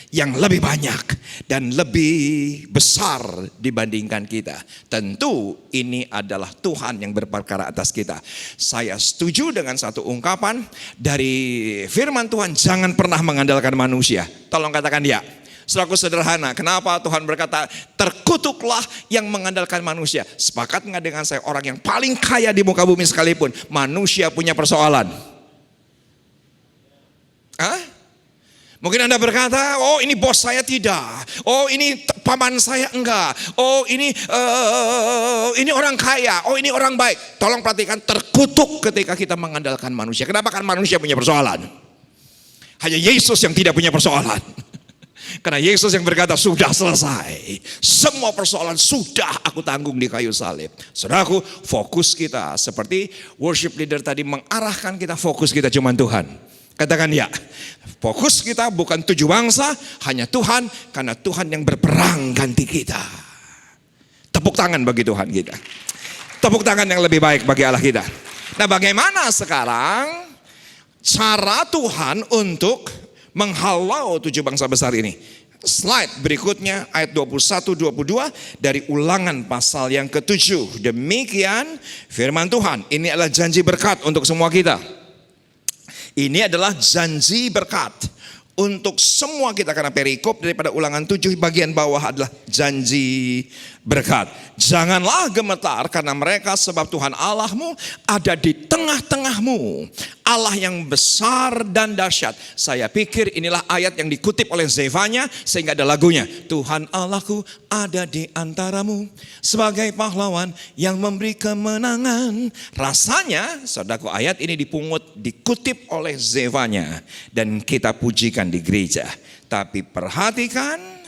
yang lebih banyak dan lebih besar dibandingkan kita. Tentu ini adalah Tuhan yang berperkara atas kita. Saya setuju dengan satu ungkapan dari firman Tuhan, jangan pernah mengandalkan manusia. Tolong katakan ya. Saudaraku sederhana, kenapa Tuhan berkata terkutuklah yang mengandalkan manusia? Sepakat nggak dengan saya, orang yang paling kaya di muka bumi sekalipun manusia punya persoalan? Mungkin Anda berkata, oh ini bos saya tidak, oh ini paman saya enggak, oh ini orang kaya, oh ini orang baik. Tolong perhatikan, terkutuk ketika kita mengandalkan manusia. Kenapa? Kan manusia punya persoalan. Hanya Yesus yang tidak punya persoalan. Karena Yesus yang berkata sudah selesai, semua persoalan sudah aku tanggung di kayu salib. Saudaraku, fokus kita seperti worship leader tadi mengarahkan kita, fokus kita cuma Tuhan. Katakan ya, fokus kita bukan 7 bangsa, hanya Tuhan, karena Tuhan yang berperang ganti kita. Tepuk tangan bagi Tuhan kita. Tepuk tangan yang lebih baik bagi Allah kita. Nah, bagaimana sekarang cara Tuhan untuk menghalau 7 bangsa besar ini? Slide berikutnya ayat 21-22 dari Ulangan pasal yang ke-7. Demikian firman Tuhan. Ini adalah janji berkat untuk semua kita. Ini adalah janji berkat untuk semua kita, karena perikop daripada Ulangan 7 bagian bawah adalah janji berkat. Janganlah gemetar karena mereka, sebab Tuhan Allahmu ada di tengah-tengahmu, Allah yang besar dan dahsyat. Saya pikir inilah ayat yang dikutip oleh Zefanya sehingga ada lagunya. Tuhan Allahku ada di antaramu sebagai pahlawan yang memberi kemenangan. Rasanya saudaraku ayat ini dikutip oleh Zefanya dan kita pujikan di gereja. Tapi perhatikan,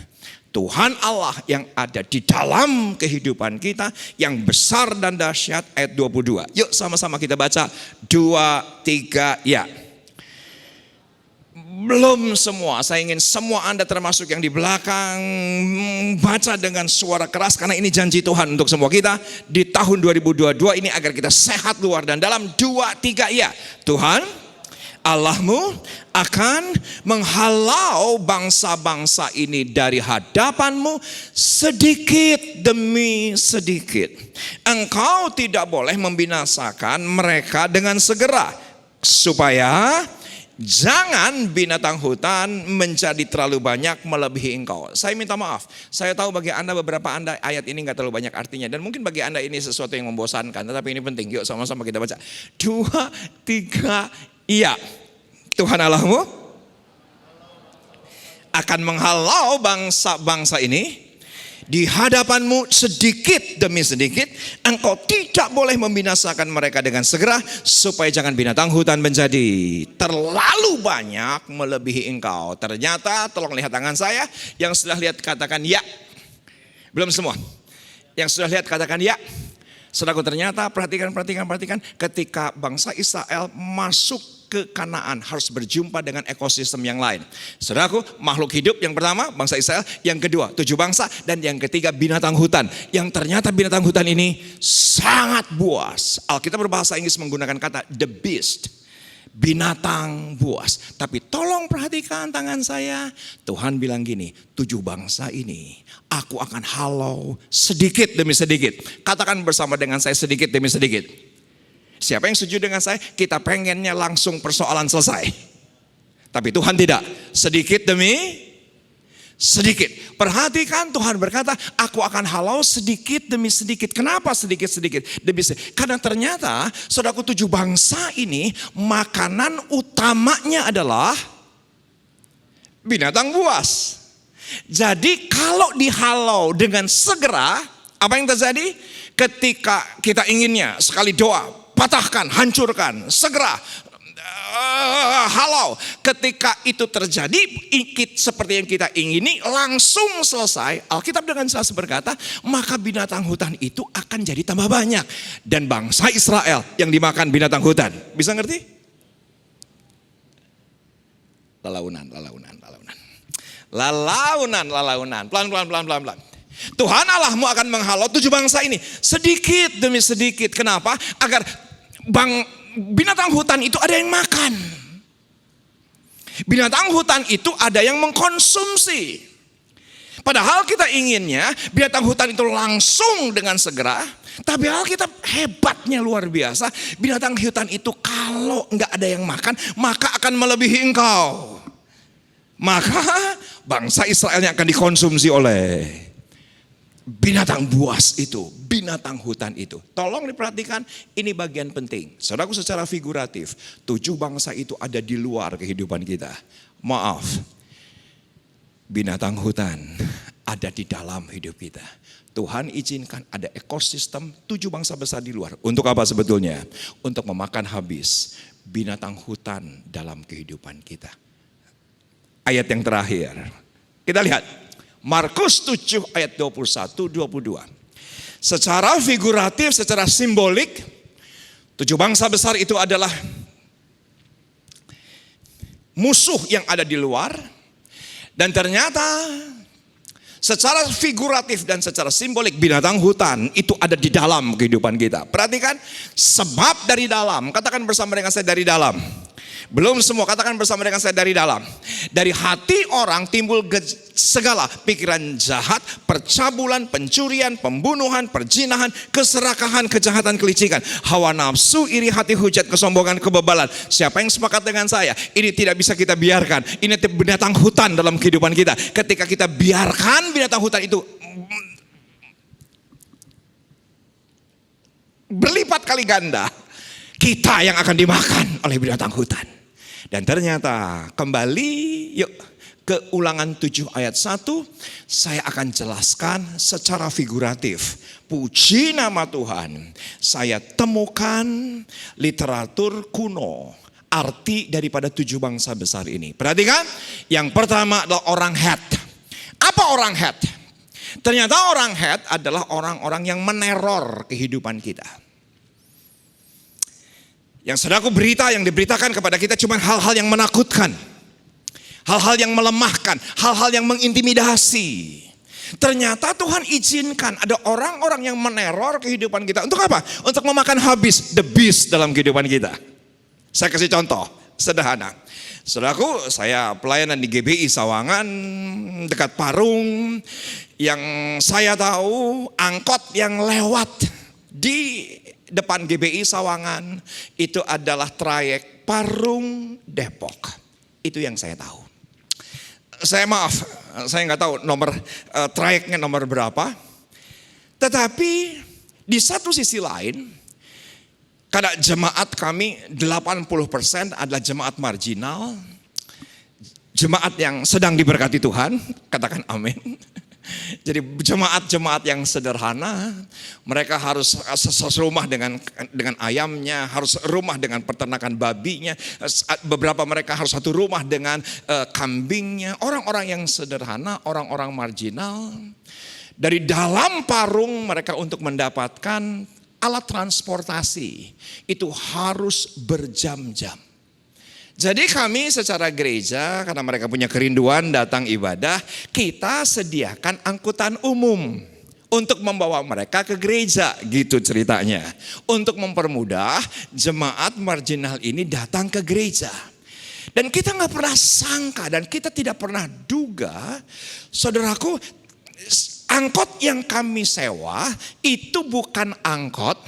Tuhan Allah yang ada di dalam kehidupan kita yang besar dan dahsyat, ayat 22. Yuk sama-sama kita baca 2, 3 ya. Belum semua, saya ingin semua Anda termasuk yang di belakang baca dengan suara keras, karena ini janji Tuhan untuk semua kita di tahun 2022 ini agar kita sehat luar dan dalam. 2, 3 ya. Tuhan Allahmu akan menghalau bangsa-bangsa ini dari hadapanmu sedikit demi sedikit. Engkau tidak boleh membinasakan mereka dengan segera, supaya jangan binatang hutan menjadi terlalu banyak melebihi engkau. Saya minta maaf, saya tahu bagi Anda, beberapa Anda ayat ini gak terlalu banyak artinya, dan mungkin bagi Anda ini sesuatu yang membosankan, tetapi ini penting. Yuk sama-sama kita baca 2, 3 iya. Tuhan Allahmu akan menghalau bangsa-bangsa ini di hadapanmu sedikit demi sedikit. Engkau tidak boleh membinasakan mereka dengan segera, supaya jangan binatang hutan menjadi terlalu banyak melebihi engkau. Ternyata, tolong lihat tangan saya. Yang sudah lihat katakan ya. Belum semua. Yang sudah lihat katakan ya. Saudaraku, ternyata perhatikan. Ketika bangsa Israel masuk ke Kanaan harus berjumpa dengan ekosistem yang lain. Saudaraku, makhluk hidup yang pertama bangsa Israel, yang kedua 7 bangsa, dan yang ketiga binatang hutan. Yang ternyata binatang hutan ini sangat buas. Alkitab berbahasa Inggris menggunakan kata the beast. Binatang buas. Tapi tolong perhatikan tangan saya. Tuhan bilang gini, 7 bangsa ini aku akan halau sedikit demi sedikit. Katakan bersama dengan saya, sedikit demi sedikit. Siapa yang setuju dengan saya? Kita pengennya langsung persoalan selesai. Tapi Tuhan tidak. Sedikit demi sedikit. Perhatikan, Tuhan berkata, aku akan halau sedikit demi sedikit. Kenapa sedikit-sedikit demi sedikit? Karena ternyata, saudaraku, 7 bangsa ini makanan utamanya adalah binatang buas. Jadi kalau dihalau dengan segera, apa yang terjadi? Ketika kita inginnya sekali doa, patahkan, hancurkan, segera halau. Ketika itu terjadi seperti yang kita ingini, langsung selesai. Alkitab dengan jelas berkata, maka binatang hutan itu akan jadi tambah banyak. Dan bangsa Israel yang dimakan binatang hutan. Bisa ngerti? Lalaunan. Pelan. Tuhan Allahmu akan menghalau 7 bangsa ini sedikit demi sedikit. Kenapa? Agar binatang hutan itu ada yang makan. Binatang hutan itu ada yang mengkonsumsi. Padahal kita inginnya binatang hutan itu langsung dengan segera. Tapi Alkitab hebatnya luar biasa. Binatang hutan itu kalau nggak ada yang makan, maka akan melebihi engkau. Maka bangsa Israelnya akan dikonsumsi oleh binatang buas itu, binatang hutan itu. Tolong diperhatikan, ini bagian penting. Saudaraku, secara figuratif, 7 bangsa itu ada di luar kehidupan kita. Maaf, binatang hutan ada di dalam hidup kita. Tuhan izinkan ada ekosistem 7 bangsa besar di luar. Untuk apa sebetulnya? Untuk memakan habis binatang hutan dalam kehidupan kita. Ayat yang terakhir, kita lihat Markus 7 ayat 21-22. Secara figuratif, secara simbolik, 7 bangsa besar itu adalah musuh yang ada di luar. Dan ternyata Secara figuratif dan secara simbolik binatang hutan itu ada di dalam kehidupan kita. Perhatikan, sebab dari dalam. Katakan bersama dengan saya, dari dalam. Belum semua, katakan bersama dengan saya, dari dalam. Dari hati orang timbul segala pikiran jahat, percabulan, pencurian, pembunuhan, perzinahan, keserakahan, kejahatan, kelicikan, hawa nafsu, iri hati, hujat, kesombongan, kebebalan. Siapa yang sepakat dengan saya? Ini tidak bisa kita biarkan. Ini binatang hutan dalam kehidupan kita. Ketika kita biarkan binatang hutan itu berlipat kali ganda, kita yang akan dimakan oleh binatang hutan. Dan ternyata kembali yuk ke Ulangan 7 ayat 1, saya akan jelaskan secara figuratif. Puji nama Tuhan, saya temukan literatur kuno arti daripada 7 bangsa besar ini. Perhatikan, yang pertama adalah orang Het. Apa orang Het? Ternyata orang Het adalah orang-orang yang meneror kehidupan kita. Yang saudaraku, berita yang diberitakan kepada kita cuma hal-hal yang menakutkan. Hal-hal yang melemahkan, hal-hal yang mengintimidasi. Ternyata Tuhan izinkan ada orang-orang yang meneror kehidupan kita. Untuk apa? Untuk memakan habis the beast dalam kehidupan kita. Saya kasih contoh sederhana. Saudaraku, saya pelayanan di GBI Sawangan dekat Parung. Yang saya tahu angkot yang lewat di depan GBI Sawangan itu adalah trayek Parung Depok. Itu yang saya tahu. Saya maaf, saya nggak tahu nomor trayeknya nomor berapa. Tetapi di satu sisi lain, karena jemaat kami 80% adalah jemaat marginal, jemaat yang sedang diberkati Tuhan, katakan amin. Jadi jemaat-jemaat yang sederhana, mereka harus serumah dengan ayamnya, harus rumah dengan peternakan babinya, beberapa mereka harus satu rumah dengan kambingnya. Orang-orang yang sederhana, orang-orang marginal. Dari dalam Parung mereka untuk mendapatkan alat transportasi itu harus berjam-jam. Jadi kami secara gereja, karena mereka punya kerinduan datang ibadah, kita sediakan angkutan umum untuk membawa mereka ke gereja, gitu ceritanya. Untuk mempermudah jemaat marginal ini datang ke gereja. Dan kita gak pernah sangka dan kita tidak pernah duga, saudaraku, angkot yang kami sewa itu bukan angkot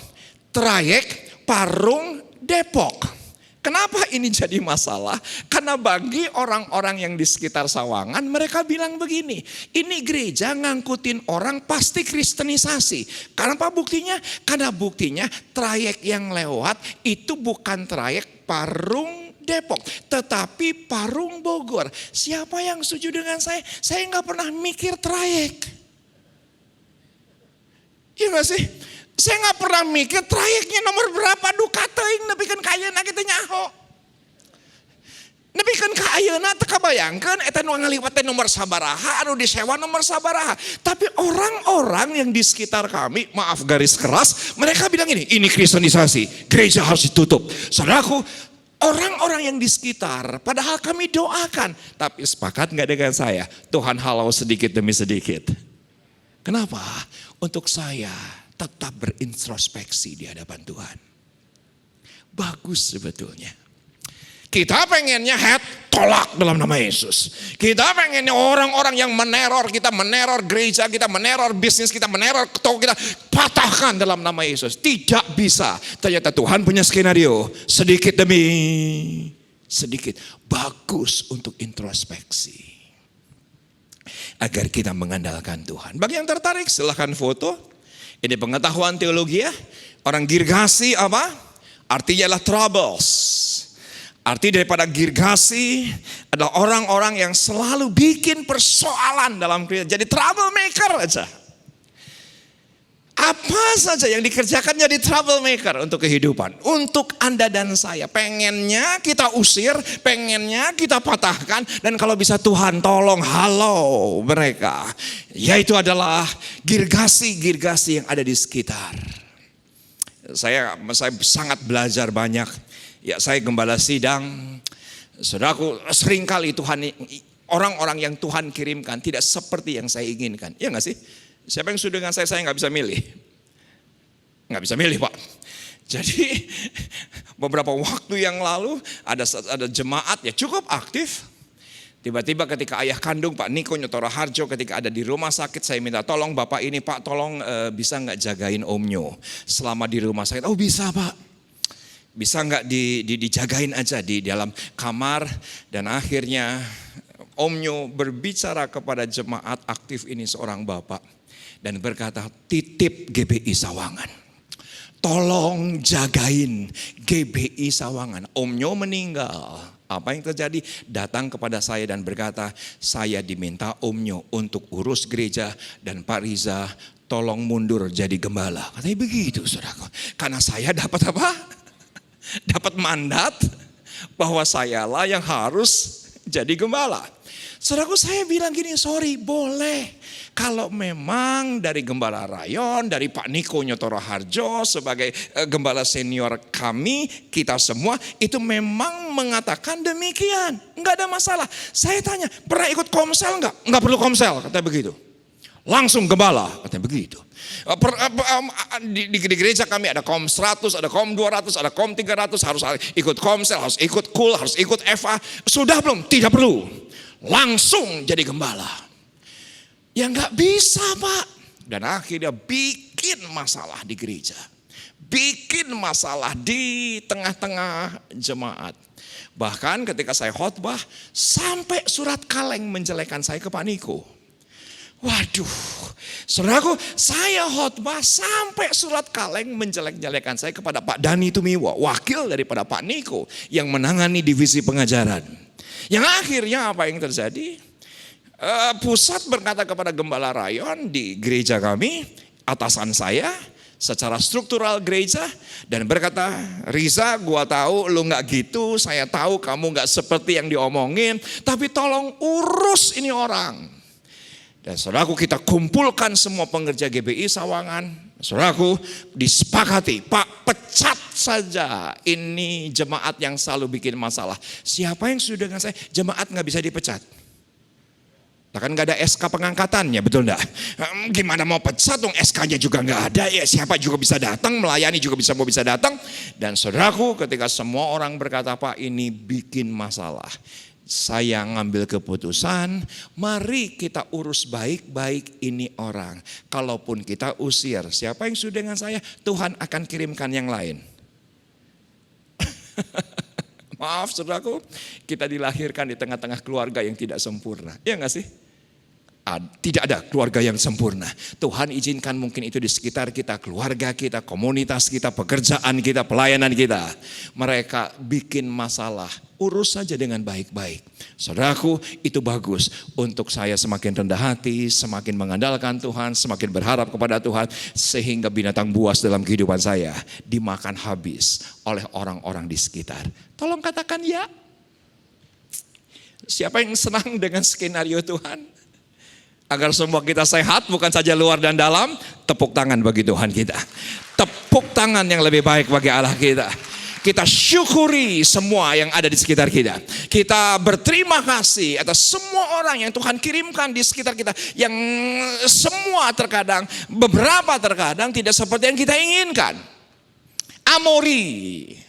trayek Parung Depok. Kenapa ini jadi masalah? Karena bagi orang-orang yang di sekitar Sawangan, mereka bilang begini, ini gereja ngangkutin orang pasti kristenisasi. Kenapa buktinya? Karena buktinya trayek yang lewat itu bukan trayek Parung Depok, tetapi Parung Bogor. Siapa yang setuju dengan saya? Saya nggak pernah mikir trayek. Iya gak sih? Saya nggak pernah mikir trayeknya nomor berapa Dukateing nepikan ka ayeuna kita nyaho. Nepikan ka ayeuna teu kabayangkeun eta nu ngaliwat teh nomor sabaraha, anu disewa nomor sabaraha. Tapi orang-orang yang di sekitar kami, maaf garis keras, mereka bilang ini kristenisasi, gereja harus ditutup. Saudaraku, orang-orang yang di sekitar, padahal kami doakan, tapi sepakat nggak dengan saya? Tuhan halau sedikit demi sedikit. Kenapa? Untuk saya tetap berintrospeksi di hadapan Tuhan. Bagus sebetulnya. Kita pengennya tolak dalam nama Yesus. Kita pengennya orang-orang yang meneror kita, meneror gereja kita, meneror bisnis kita, meneror toko kita, patahkan dalam nama Yesus. Tidak bisa. Ternyata Tuhan punya skenario sedikit demi sedikit. Bagus untuk introspeksi. Agar kita mengandalkan Tuhan. Bagi yang tertarik silahkan foto. Ini pengetahuan teologi ya. Orang Girgasi apa? Artinya adalah troubles. Arti daripada Girgasi adalah orang-orang yang selalu bikin persoalan dalam kehidupan. Jadi troublemaker aja. Apa saja yang dikerjakan jadi troublemaker untuk kehidupan. Untuk Anda dan saya. Pengennya kita usir, pengennya kita patahkan. Dan kalau bisa Tuhan tolong halau mereka. Yaitu adalah Girgasi-Girgasi yang ada di sekitar. Saya sangat belajar banyak. Ya, saya gembala sidang. Saudaraku, seringkali Tuhan orang-orang yang Tuhan kirimkan tidak seperti yang saya inginkan. Iya gak sih? Siapa yang sudah dengan saya gak bisa milih. Gak bisa milih Pak. Jadi beberapa waktu yang lalu ada jemaat ya cukup aktif. Tiba-tiba ketika ayah kandung Pak Niko Nyotoro Harjo ketika ada di rumah sakit, saya minta tolong Bapak ini Pak, tolong bisa gak jagain Om Nyo selama di rumah sakit. Oh bisa Pak. Bisa gak dijagain aja di dalam kamar. Dan akhirnya Om Nyo berbicara kepada jemaat aktif ini seorang Bapak. Dan berkata, titip GBI Sawangan. Tolong jagain GBI Sawangan. Om Nyo meninggal. Apa yang terjadi? Datang kepada saya dan berkata, saya diminta Om Nyo untuk urus gereja dan Pak Riza tolong mundur jadi gembala. Katanya begitu saudaraku. Karena saya dapat apa? Dapat mandat bahwa sayalah yang harus jadi gembala. Saudaraku, saya bilang gini, sorry boleh. Kalau memang dari Gembala Rayon, dari Pak Niko Nyotoro Harjo sebagai gembala senior kami, kita semua itu memang mengatakan demikian. Enggak ada masalah. Saya tanya, pernah ikut komsel enggak? Enggak perlu komsel, katanya begitu. Langsung gembala, katanya begitu. Di gereja kami ada kom 100, ada kom 200, ada kom 300, harus ikut komsel, harus ikut KUL, harus ikut FA. Sudah belum? Tidak perlu. Langsung jadi gembala. Ya nggak bisa Pak. Dan akhirnya bikin masalah di gereja. Bikin masalah di tengah-tengah jemaat. Bahkan ketika saya khotbah, sampai surat kaleng menjelekan saya ke Pak Niko. Waduh, saudaraku, saya khotbah sampai surat kaleng menjelek-jelekan saya kepada Pak Dani Tumiwa, wakil daripada Pak Niko yang menangani divisi pengajaran. Yang akhirnya apa yang terjadi? Pusat berkata kepada Gembala Rayon di gereja kami, atasan saya secara struktural gereja, dan berkata, Riza gua tahu lu gak gitu, saya tahu kamu gak seperti yang diomongin, tapi tolong urus ini orang. Dan saudaraku, kita kumpulkan semua pengerja GBI Sawangan. Saudaraku, disepakati, Pak pecat saja ini jemaat yang selalu bikin masalah. Siapa yang sudah dengan saya, jemaat gak bisa dipecat. Kan gak ada SK pengangkatannya, betul enggak? Gimana mau pecat dong, SK-nya juga gak ada, ya siapa juga bisa datang, melayani juga mau bisa datang. Dan saudaraku, ketika semua orang berkata, Pak ini bikin masalah, saya ngambil keputusan, mari kita urus baik-baik ini orang. Kalaupun kita usir, siapa yang sudah dengan saya, Tuhan akan kirimkan yang lain. Maaf saudaraku, kita dilahirkan di tengah-tengah keluarga yang tidak sempurna. Iya gak sih? Tidak ada keluarga yang sempurna. Tuhan izinkan mungkin itu di sekitar kita, keluarga kita, komunitas kita, pekerjaan kita, pelayanan kita. Mereka bikin masalah, urus saja dengan baik-baik. Saudaraku, itu bagus untuk saya semakin rendah hati, semakin mengandalkan Tuhan, semakin berharap kepada Tuhan. Sehingga binatang buas dalam kehidupan saya dimakan habis oleh orang-orang di sekitar. Tolong katakan ya. Siapa yang senang dengan skenario Tuhan? Agar semua kita sehat, bukan saja luar dan dalam. Tepuk tangan bagi Tuhan kita. Tepuk tangan yang lebih baik bagi Allah kita. Kita syukuri semua yang ada di sekitar kita. Kita berterima kasih atas semua orang yang Tuhan kirimkan di sekitar kita. Yang semua terkadang, beberapa terkadang tidak seperti yang kita inginkan. Amori.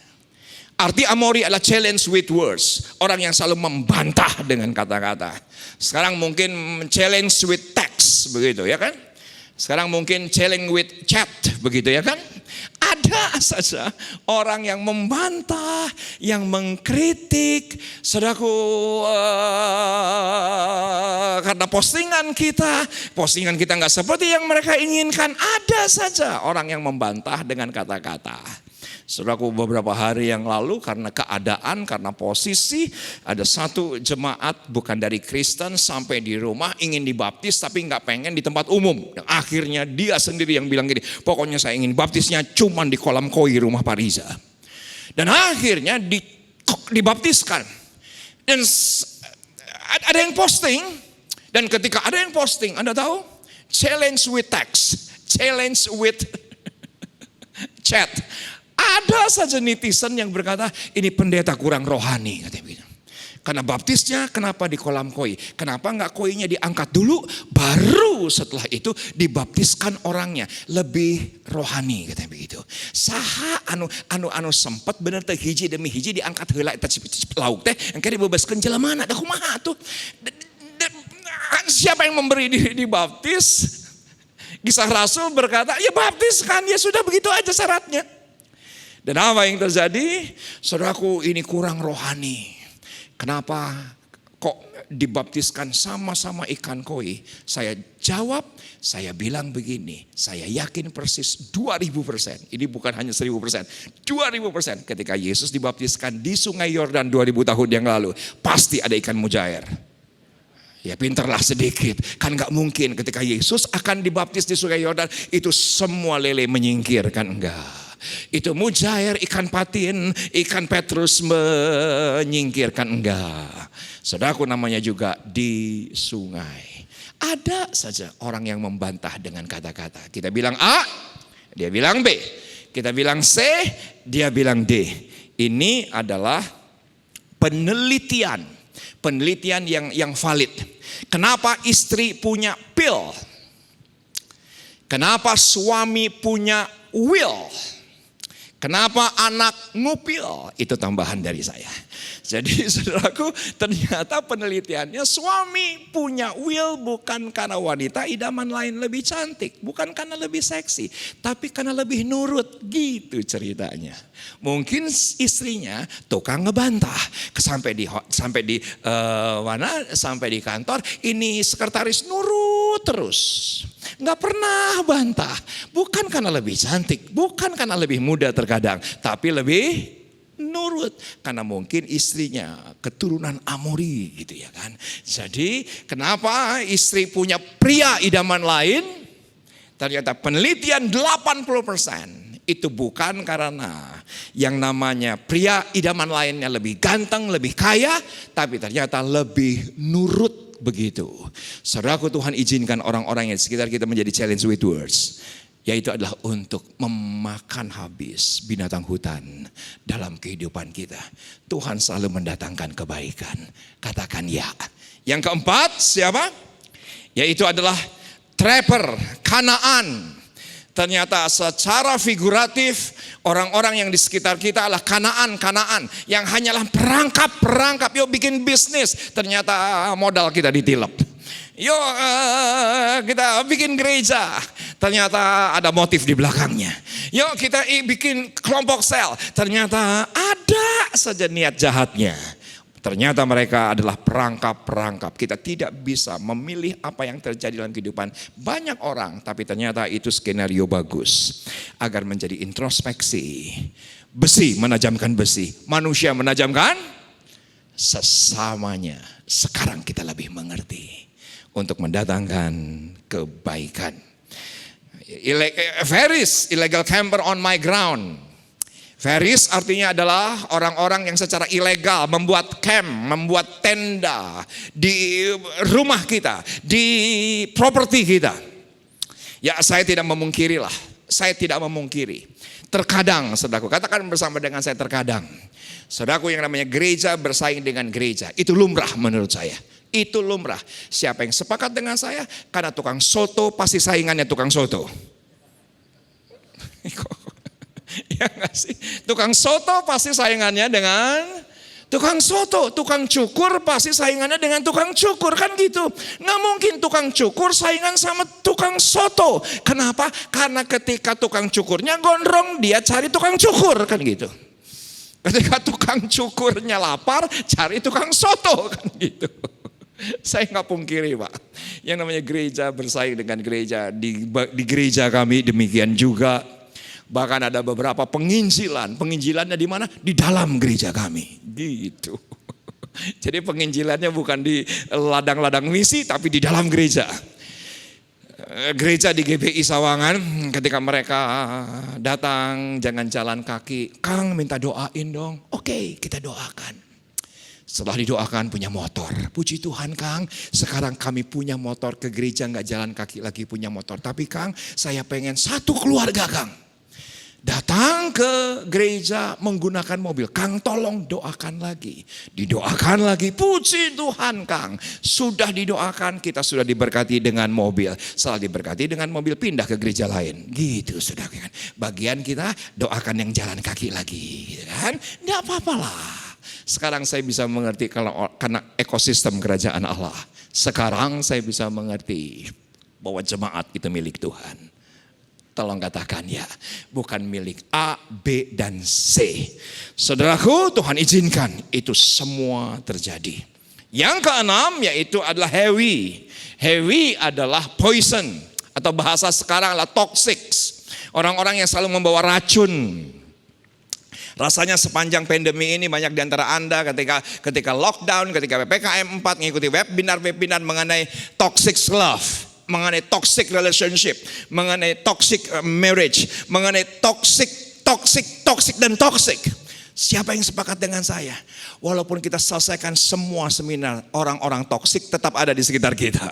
Arti amori adalah challenge with words. Orang yang selalu membantah dengan kata-kata. Sekarang mungkin challenge with text, begitu ya kan? Sekarang mungkin challenge with chat, begitu ya kan? Ada saja orang yang membantah, yang mengkritik. Saudaraku, karena postingan kita nggak seperti yang mereka inginkan. Ada saja orang yang membantah dengan kata-kata. Saudaraku, beberapa hari yang lalu karena keadaan, karena posisi, ada satu jemaat bukan dari Kristen sampai di rumah ingin dibaptis tapi nggak pengen di tempat umum. Dan akhirnya dia sendiri yang bilang gini, pokoknya saya ingin baptisnya cuman di kolam koi rumah Pak Riza. Dan akhirnya dibaptiskan. Dan ada yang posting, dan ketika ada yang posting, Anda tahu, challenge with text, challenge with chat. Ada saja netizen yang berkata, ini pendeta kurang rohani, katanya begitu. Karena baptisnya kenapa di kolam koi? Kenapa nggak koinya diangkat dulu, baru setelah itu dibaptiskan orangnya? Lebih rohani katanya begitu. Saha anu sempet bener teh hiji demi hiji diangkat heula eta lauk teh engke dibebaskeun jelema da kumaha tuh? Siapa yang memberi diri dibaptis? Kisah Rasul berkata, ya baptiskan, ya sudah begitu aja syaratnya. Dan apa yang terjadi? Saudaraku, ini kurang rohani. Kenapa kok dibaptiskan sama-sama ikan koi? Saya jawab, saya bilang begini, saya yakin persis 2000%. Ini bukan hanya 1000%, 2000%. Ketika Yesus dibaptiskan di Sungai Yordan 2000 tahun yang lalu, pasti ada ikan mujair. Ya pinterlah sedikit, kan gak mungkin ketika Yesus akan dibaptis di Sungai Yordan itu semua lele menyingkir, kan enggak. Itu mujair, ikan patin, ikan Petrus menyingkirkan, enggak. Saudaraku, namanya juga di sungai. Ada saja orang yang membantah dengan kata-kata. Kita bilang A, dia bilang B. Kita bilang C, dia bilang D. Ini adalah penelitian yang valid. Kenapa istri punya pill? Kenapa suami punya will? Kenapa anak ngupil? Itu tambahan dari saya. Jadi saudaraku, ternyata penelitiannya suami punya will bukan karena wanita idaman lain lebih cantik. Bukan karena lebih seksi. Tapi karena lebih nurut. Gitu ceritanya. Mungkin istrinya tukang ngebantah. Sampai di kantor ini sekretaris nurut terus. Nggak pernah bantah. Bukan karena lebih cantik, bukan karena lebih muda terkadang, tapi lebih nurut. Karena mungkin istrinya keturunan Amori gitu ya kan. Jadi kenapa istri punya pria idaman lain? Ternyata penelitian 80% itu bukan karena yang namanya pria idaman lainnya lebih ganteng, lebih kaya, tapi ternyata lebih nurut. Begitu. Saudaraku, Tuhan izinkan orang-orang yang di sekitar kita menjadi challenge with words. Yaitu adalah untuk memakan habis binatang hutan dalam kehidupan kita. Tuhan selalu mendatangkan kebaikan. Katakan ya. Yang keempat siapa? Yaitu adalah trapper, Kanaan. Ternyata secara figuratif orang-orang yang di sekitar kita adalah Kanaan yang hanyalah perangkap. Yuk bikin bisnis, ternyata modal kita ditilep. Yuk kita bikin gereja, ternyata ada motif di belakangnya. Yuk kita bikin kelompok sel, ternyata ada saja niat jahatnya. Ternyata mereka adalah perangkap. Kita tidak bisa memilih apa yang terjadi dalam kehidupan banyak orang. Tapi ternyata itu skenario bagus. Agar menjadi introspeksi. Besi menajamkan besi. Manusia menajamkan sesamanya. Sekarang kita lebih mengerti. Untuk mendatangkan kebaikan. Ferris, illegal camper on my ground. Ferris artinya adalah orang-orang yang secara ilegal membuat camp, membuat tenda di rumah kita, di properti kita. Ya saya tidak memungkiri lah, saya tidak memungkiri. Terkadang, saudaraku, katakan bersama dengan saya terkadang. Saudaraku, yang namanya gereja bersaing dengan gereja, itu lumrah menurut saya. Itu lumrah. Siapa yang sepakat dengan saya? Karena tukang soto pasti saingannya tukang soto. Ya gak sih? Tukang soto pasti saingannya dengan tukang soto. Tukang cukur pasti saingannya dengan tukang cukur, kan gitu. Gak mungkin tukang cukur saingan sama tukang soto. Kenapa? Karena ketika tukang cukurnya gondrong, dia cari tukang cukur, kan gitu. Ketika tukang cukurnya lapar, cari tukang soto, kan gitu. Saya gak pungkiri Pak, yang namanya gereja bersaing dengan gereja. Di gereja kami demikian juga. Bahkan ada beberapa penginjilannya di mana? Di dalam gereja kami, gitu. Jadi penginjilannya bukan di ladang-ladang misi, tapi di dalam gereja. Gereja di GBI Sawangan, ketika mereka datang jangan jalan kaki, Kang minta doain dong. Oke, kita doakan. Setelah didoakan punya motor. Puji Tuhan Kang, sekarang kami punya motor, ke gereja gak jalan kaki lagi, punya motor. Tapi Kang, saya pengen satu keluarga Kang. datang ke gereja menggunakan mobil. Kang tolong doakan lagi. Didoakan lagi. Puji Tuhan Kang. Sudah didoakan, kita sudah diberkati dengan mobil. Setelah diberkati dengan mobil, pindah ke gereja lain. Gitu sudah kan. Bagian kita doakan yang jalan kaki lagi. Gitu kan. Tidak apa-apalah. Sekarang saya bisa mengerti karena ekosistem kerajaan Allah. Sekarang saya bisa mengerti bahwa jemaat itu milik Tuhan. Tolong katakan ya, bukan milik A, B, dan C. Saudaraku, Tuhan izinkan itu semua terjadi. Yang keenam yaitu adalah heavy. Heavy adalah poison atau bahasa sekarang adalah toxic. Orang-orang yang selalu membawa racun. Rasanya sepanjang pandemi ini banyak di antara Anda ketika lockdown, ketika PPKM 4 mengikuti webinar mengenai toxic love. Mengenai toxic relationship, mengenai toxic marriage, mengenai toxic dan toxic. Siapa yang sepakat dengan saya? Walaupun kita selesaikan semua seminar, orang-orang toxic tetap ada di sekitar kita.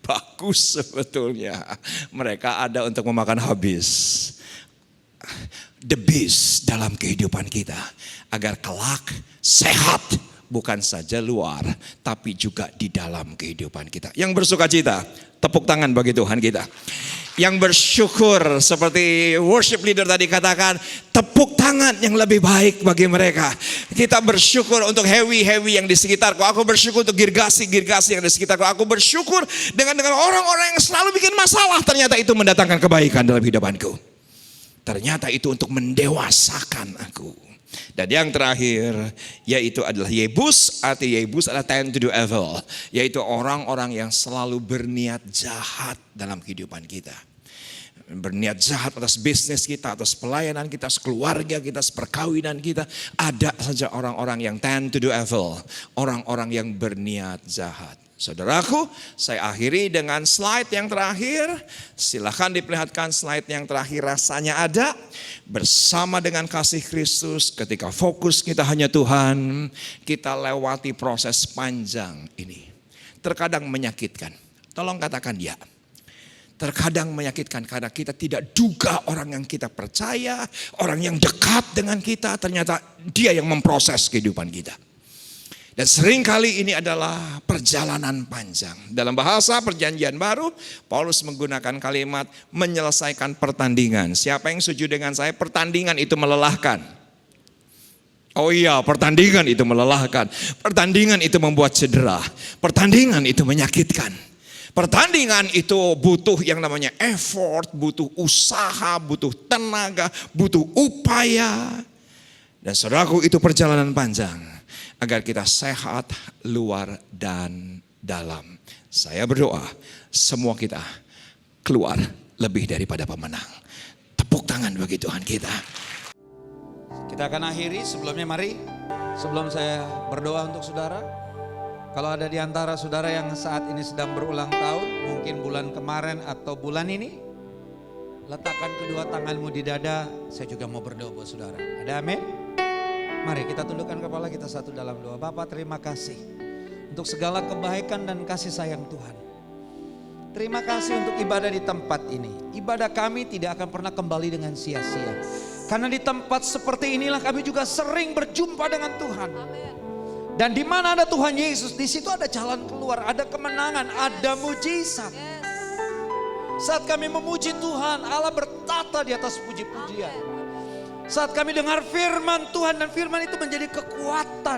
Bagus sebetulnya. Mereka ada untuk memakan habis. The beast dalam kehidupan kita. Agar kelak sehat. Bukan saja luar, tapi juga di dalam kehidupan kita. Yang bersuka cita, tepuk tangan bagi Tuhan kita. Yang bersyukur seperti worship leader tadi katakan, tepuk tangan yang lebih baik bagi mereka. Kita bersyukur untuk heavy yang di sekitarku. Aku bersyukur untuk girgasi yang di sekitarku. Aku bersyukur dengan orang-orang yang selalu bikin masalah. Ternyata itu mendatangkan kebaikan dalam hidupanku. Ternyata itu untuk mendewasakan aku. Dan yang terakhir yaitu adalah Yebus. Arti Yebus adalah tend to do evil. Yaitu orang-orang yang selalu berniat jahat dalam kehidupan kita. Berniat jahat atas bisnis kita, atas pelayanan kita, keluarga kita, perkawinan kita. Ada saja orang-orang yang tend to do evil. Orang-orang yang berniat jahat. Saudaraku, saya akhiri dengan slide yang terakhir. Silakan diperlihatkan slide yang terakhir, rasanya ada. Bersama dengan kasih Kristus, ketika fokus kita hanya Tuhan, kita lewati proses panjang ini. Terkadang menyakitkan. Tolong katakan ya. Terkadang menyakitkan karena kita tidak duga orang yang kita percaya, orang yang dekat dengan kita, ternyata dia yang memproses kehidupan kita. Dan seringkali ini adalah perjalanan panjang. Dalam bahasa perjanjian baru, Paulus menggunakan kalimat menyelesaikan pertandingan. Siapa yang setuju dengan saya? Pertandingan itu melelahkan. Oh iya, pertandingan itu melelahkan. Pertandingan itu membuat cedera. Pertandingan itu menyakitkan. Pertandingan itu butuh yang namanya effort, butuh usaha, butuh tenaga, butuh upaya. Dan saudaraku, itu perjalanan panjang. Agar kita sehat luar dan dalam. Saya berdoa semua kita keluar lebih daripada pemenang. Tepuk tangan bagi Tuhan kita. Kita akan akhiri, sebelumnya mari, sebelum saya berdoa untuk saudara. Kalau ada di antara saudara yang saat ini sedang berulang tahun, mungkin bulan kemarin atau bulan ini, letakkan kedua tanganmu di dada, saya juga mau berdoa buat saudara. Ada amin? Mari kita tundukkan kepala kita satu dalam doa. Bapa, terima kasih untuk segala kebaikan dan kasih sayang Tuhan. Terima kasih untuk ibadah di tempat ini. Ibadah kami tidak akan pernah kembali dengan sia-sia. Karena di tempat seperti inilah kami juga sering berjumpa dengan Tuhan. Dan di mana ada Tuhan Yesus, di situ ada jalan keluar, ada kemenangan, ada mujizat. Saat kami memuji Tuhan, Allah bertata di atas puji-pujian. Saat kami dengar firman Tuhan dan firman itu menjadi kekuatan.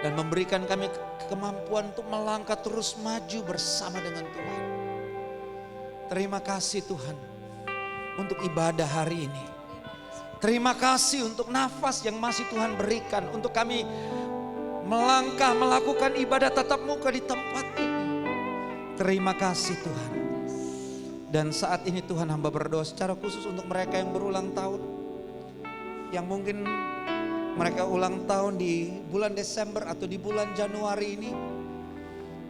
Dan memberikan kami kemampuan untuk melangkah terus maju bersama dengan Tuhan. Terima kasih Tuhan untuk ibadah hari ini. Terima kasih untuk nafas yang masih Tuhan berikan. Untuk kami melangkah melakukan ibadah tatap muka di tempat ini. Terima kasih Tuhan. Dan saat ini Tuhan hamba berdoa secara khusus untuk mereka yang berulang tahun. Yang mungkin mereka ulang tahun di bulan Desember atau di bulan Januari ini.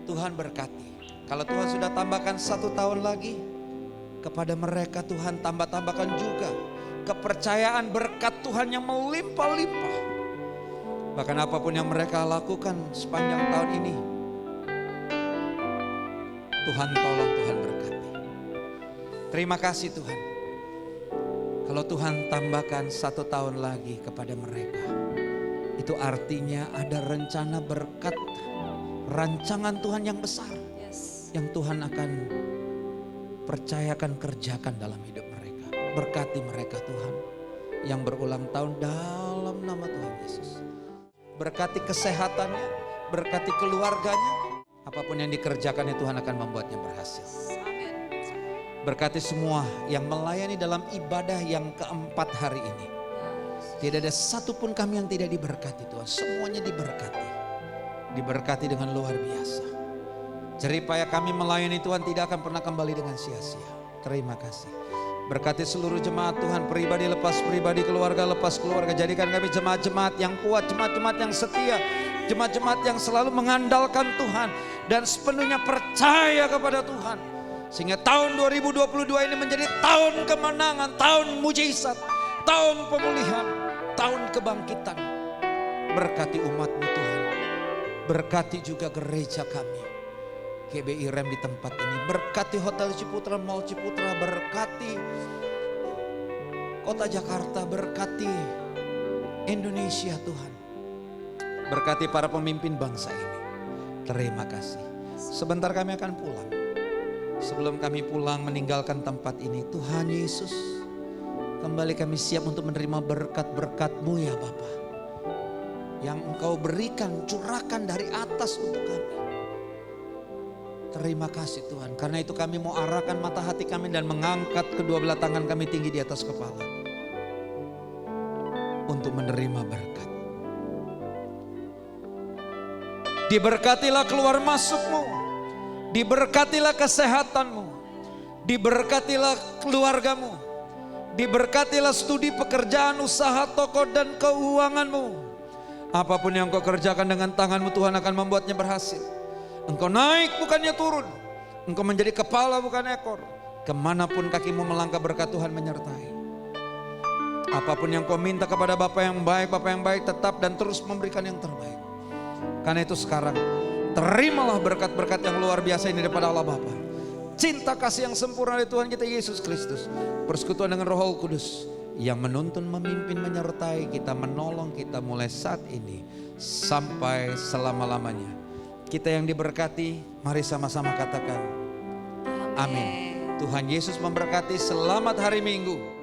Tuhan berkati. Kalau Tuhan sudah tambahkan 1 tahun lagi. Kepada mereka Tuhan tambahkan juga. Kepercayaan berkat Tuhan yang melimpah-limpah. Bahkan apapun yang mereka lakukan sepanjang tahun ini. Tuhan tolong, Tuhan berkati. Terima kasih Tuhan. Kalau Tuhan tambahkan 1 tahun lagi kepada mereka, itu artinya ada rencana berkat, rancangan Tuhan yang besar. Yang Tuhan akan percayakan kerjakan dalam hidup mereka. Berkati mereka Tuhan yang berulang tahun dalam nama Tuhan Yesus. Berkati kesehatannya, berkati keluarganya. Apapun yang dikerjakannya Tuhan akan membuatnya berhasil. Berkati semua yang melayani dalam ibadah yang keempat hari ini. Tidak ada satupun kami yang tidak diberkati Tuhan. Semuanya diberkati. Diberkati dengan luar biasa. Jeripaya kami melayani Tuhan tidak akan pernah kembali dengan sia-sia. Terima kasih. Berkati seluruh jemaat Tuhan, pribadi lepas pribadi, keluarga lepas keluarga. Jadikan kami jemaat-jemaat yang kuat, jemaat-jemaat yang setia, jemaat-jemaat yang selalu mengandalkan Tuhan dan sepenuhnya percaya kepada Tuhan. Sehingga tahun 2022 ini menjadi tahun kemenangan, tahun mujizat, tahun pemulihan, tahun kebangkitan. Berkati umat-Mu Tuhan. Berkati juga gereja kami. GBI Rem di tempat ini. Berkati Hotel Ciputra, Mall Ciputra. Berkati Kota Jakarta. Berkati Indonesia Tuhan. Berkati para pemimpin bangsa ini. Terima kasih. Sebentar kami akan pulang. Sebelum kami pulang meninggalkan tempat ini, Tuhan Yesus, kembali kami siap untuk menerima berkat-berkat-Mu ya Bapa. Yang Engkau berikan, curahkan dari atas untuk kami. Terima kasih Tuhan, karena itu kami mau arahkan mata hati kami dan mengangkat kedua belah tangan kami tinggi di atas kepala. Untuk menerima berkat. Diberkatilah keluar masukmu. Diberkatilah kesehatanmu. Diberkatilah keluargamu. Diberkatilah studi pekerjaan, usaha, toko dan keuanganmu. Apapun yang kau kerjakan dengan tanganmu Tuhan akan membuatnya berhasil. Engkau naik bukannya turun. Engkau menjadi kepala bukan ekor. Kemanapun kakimu melangkah berkat Tuhan menyertai. Apapun yang kau minta kepada Bapa yang baik tetap dan terus memberikan yang terbaik. Karena itu sekarang terimalah berkat-berkat yang luar biasa ini daripada Allah Bapa. Cinta kasih yang sempurna dari Tuhan kita Yesus Kristus. Persekutuan dengan Roh Kudus yang menuntun, memimpin, menyertai kita, menolong kita mulai saat ini sampai selama-lamanya. Kita yang diberkati, mari sama-sama katakan amin. Tuhan Yesus memberkati. Selamat hari Minggu.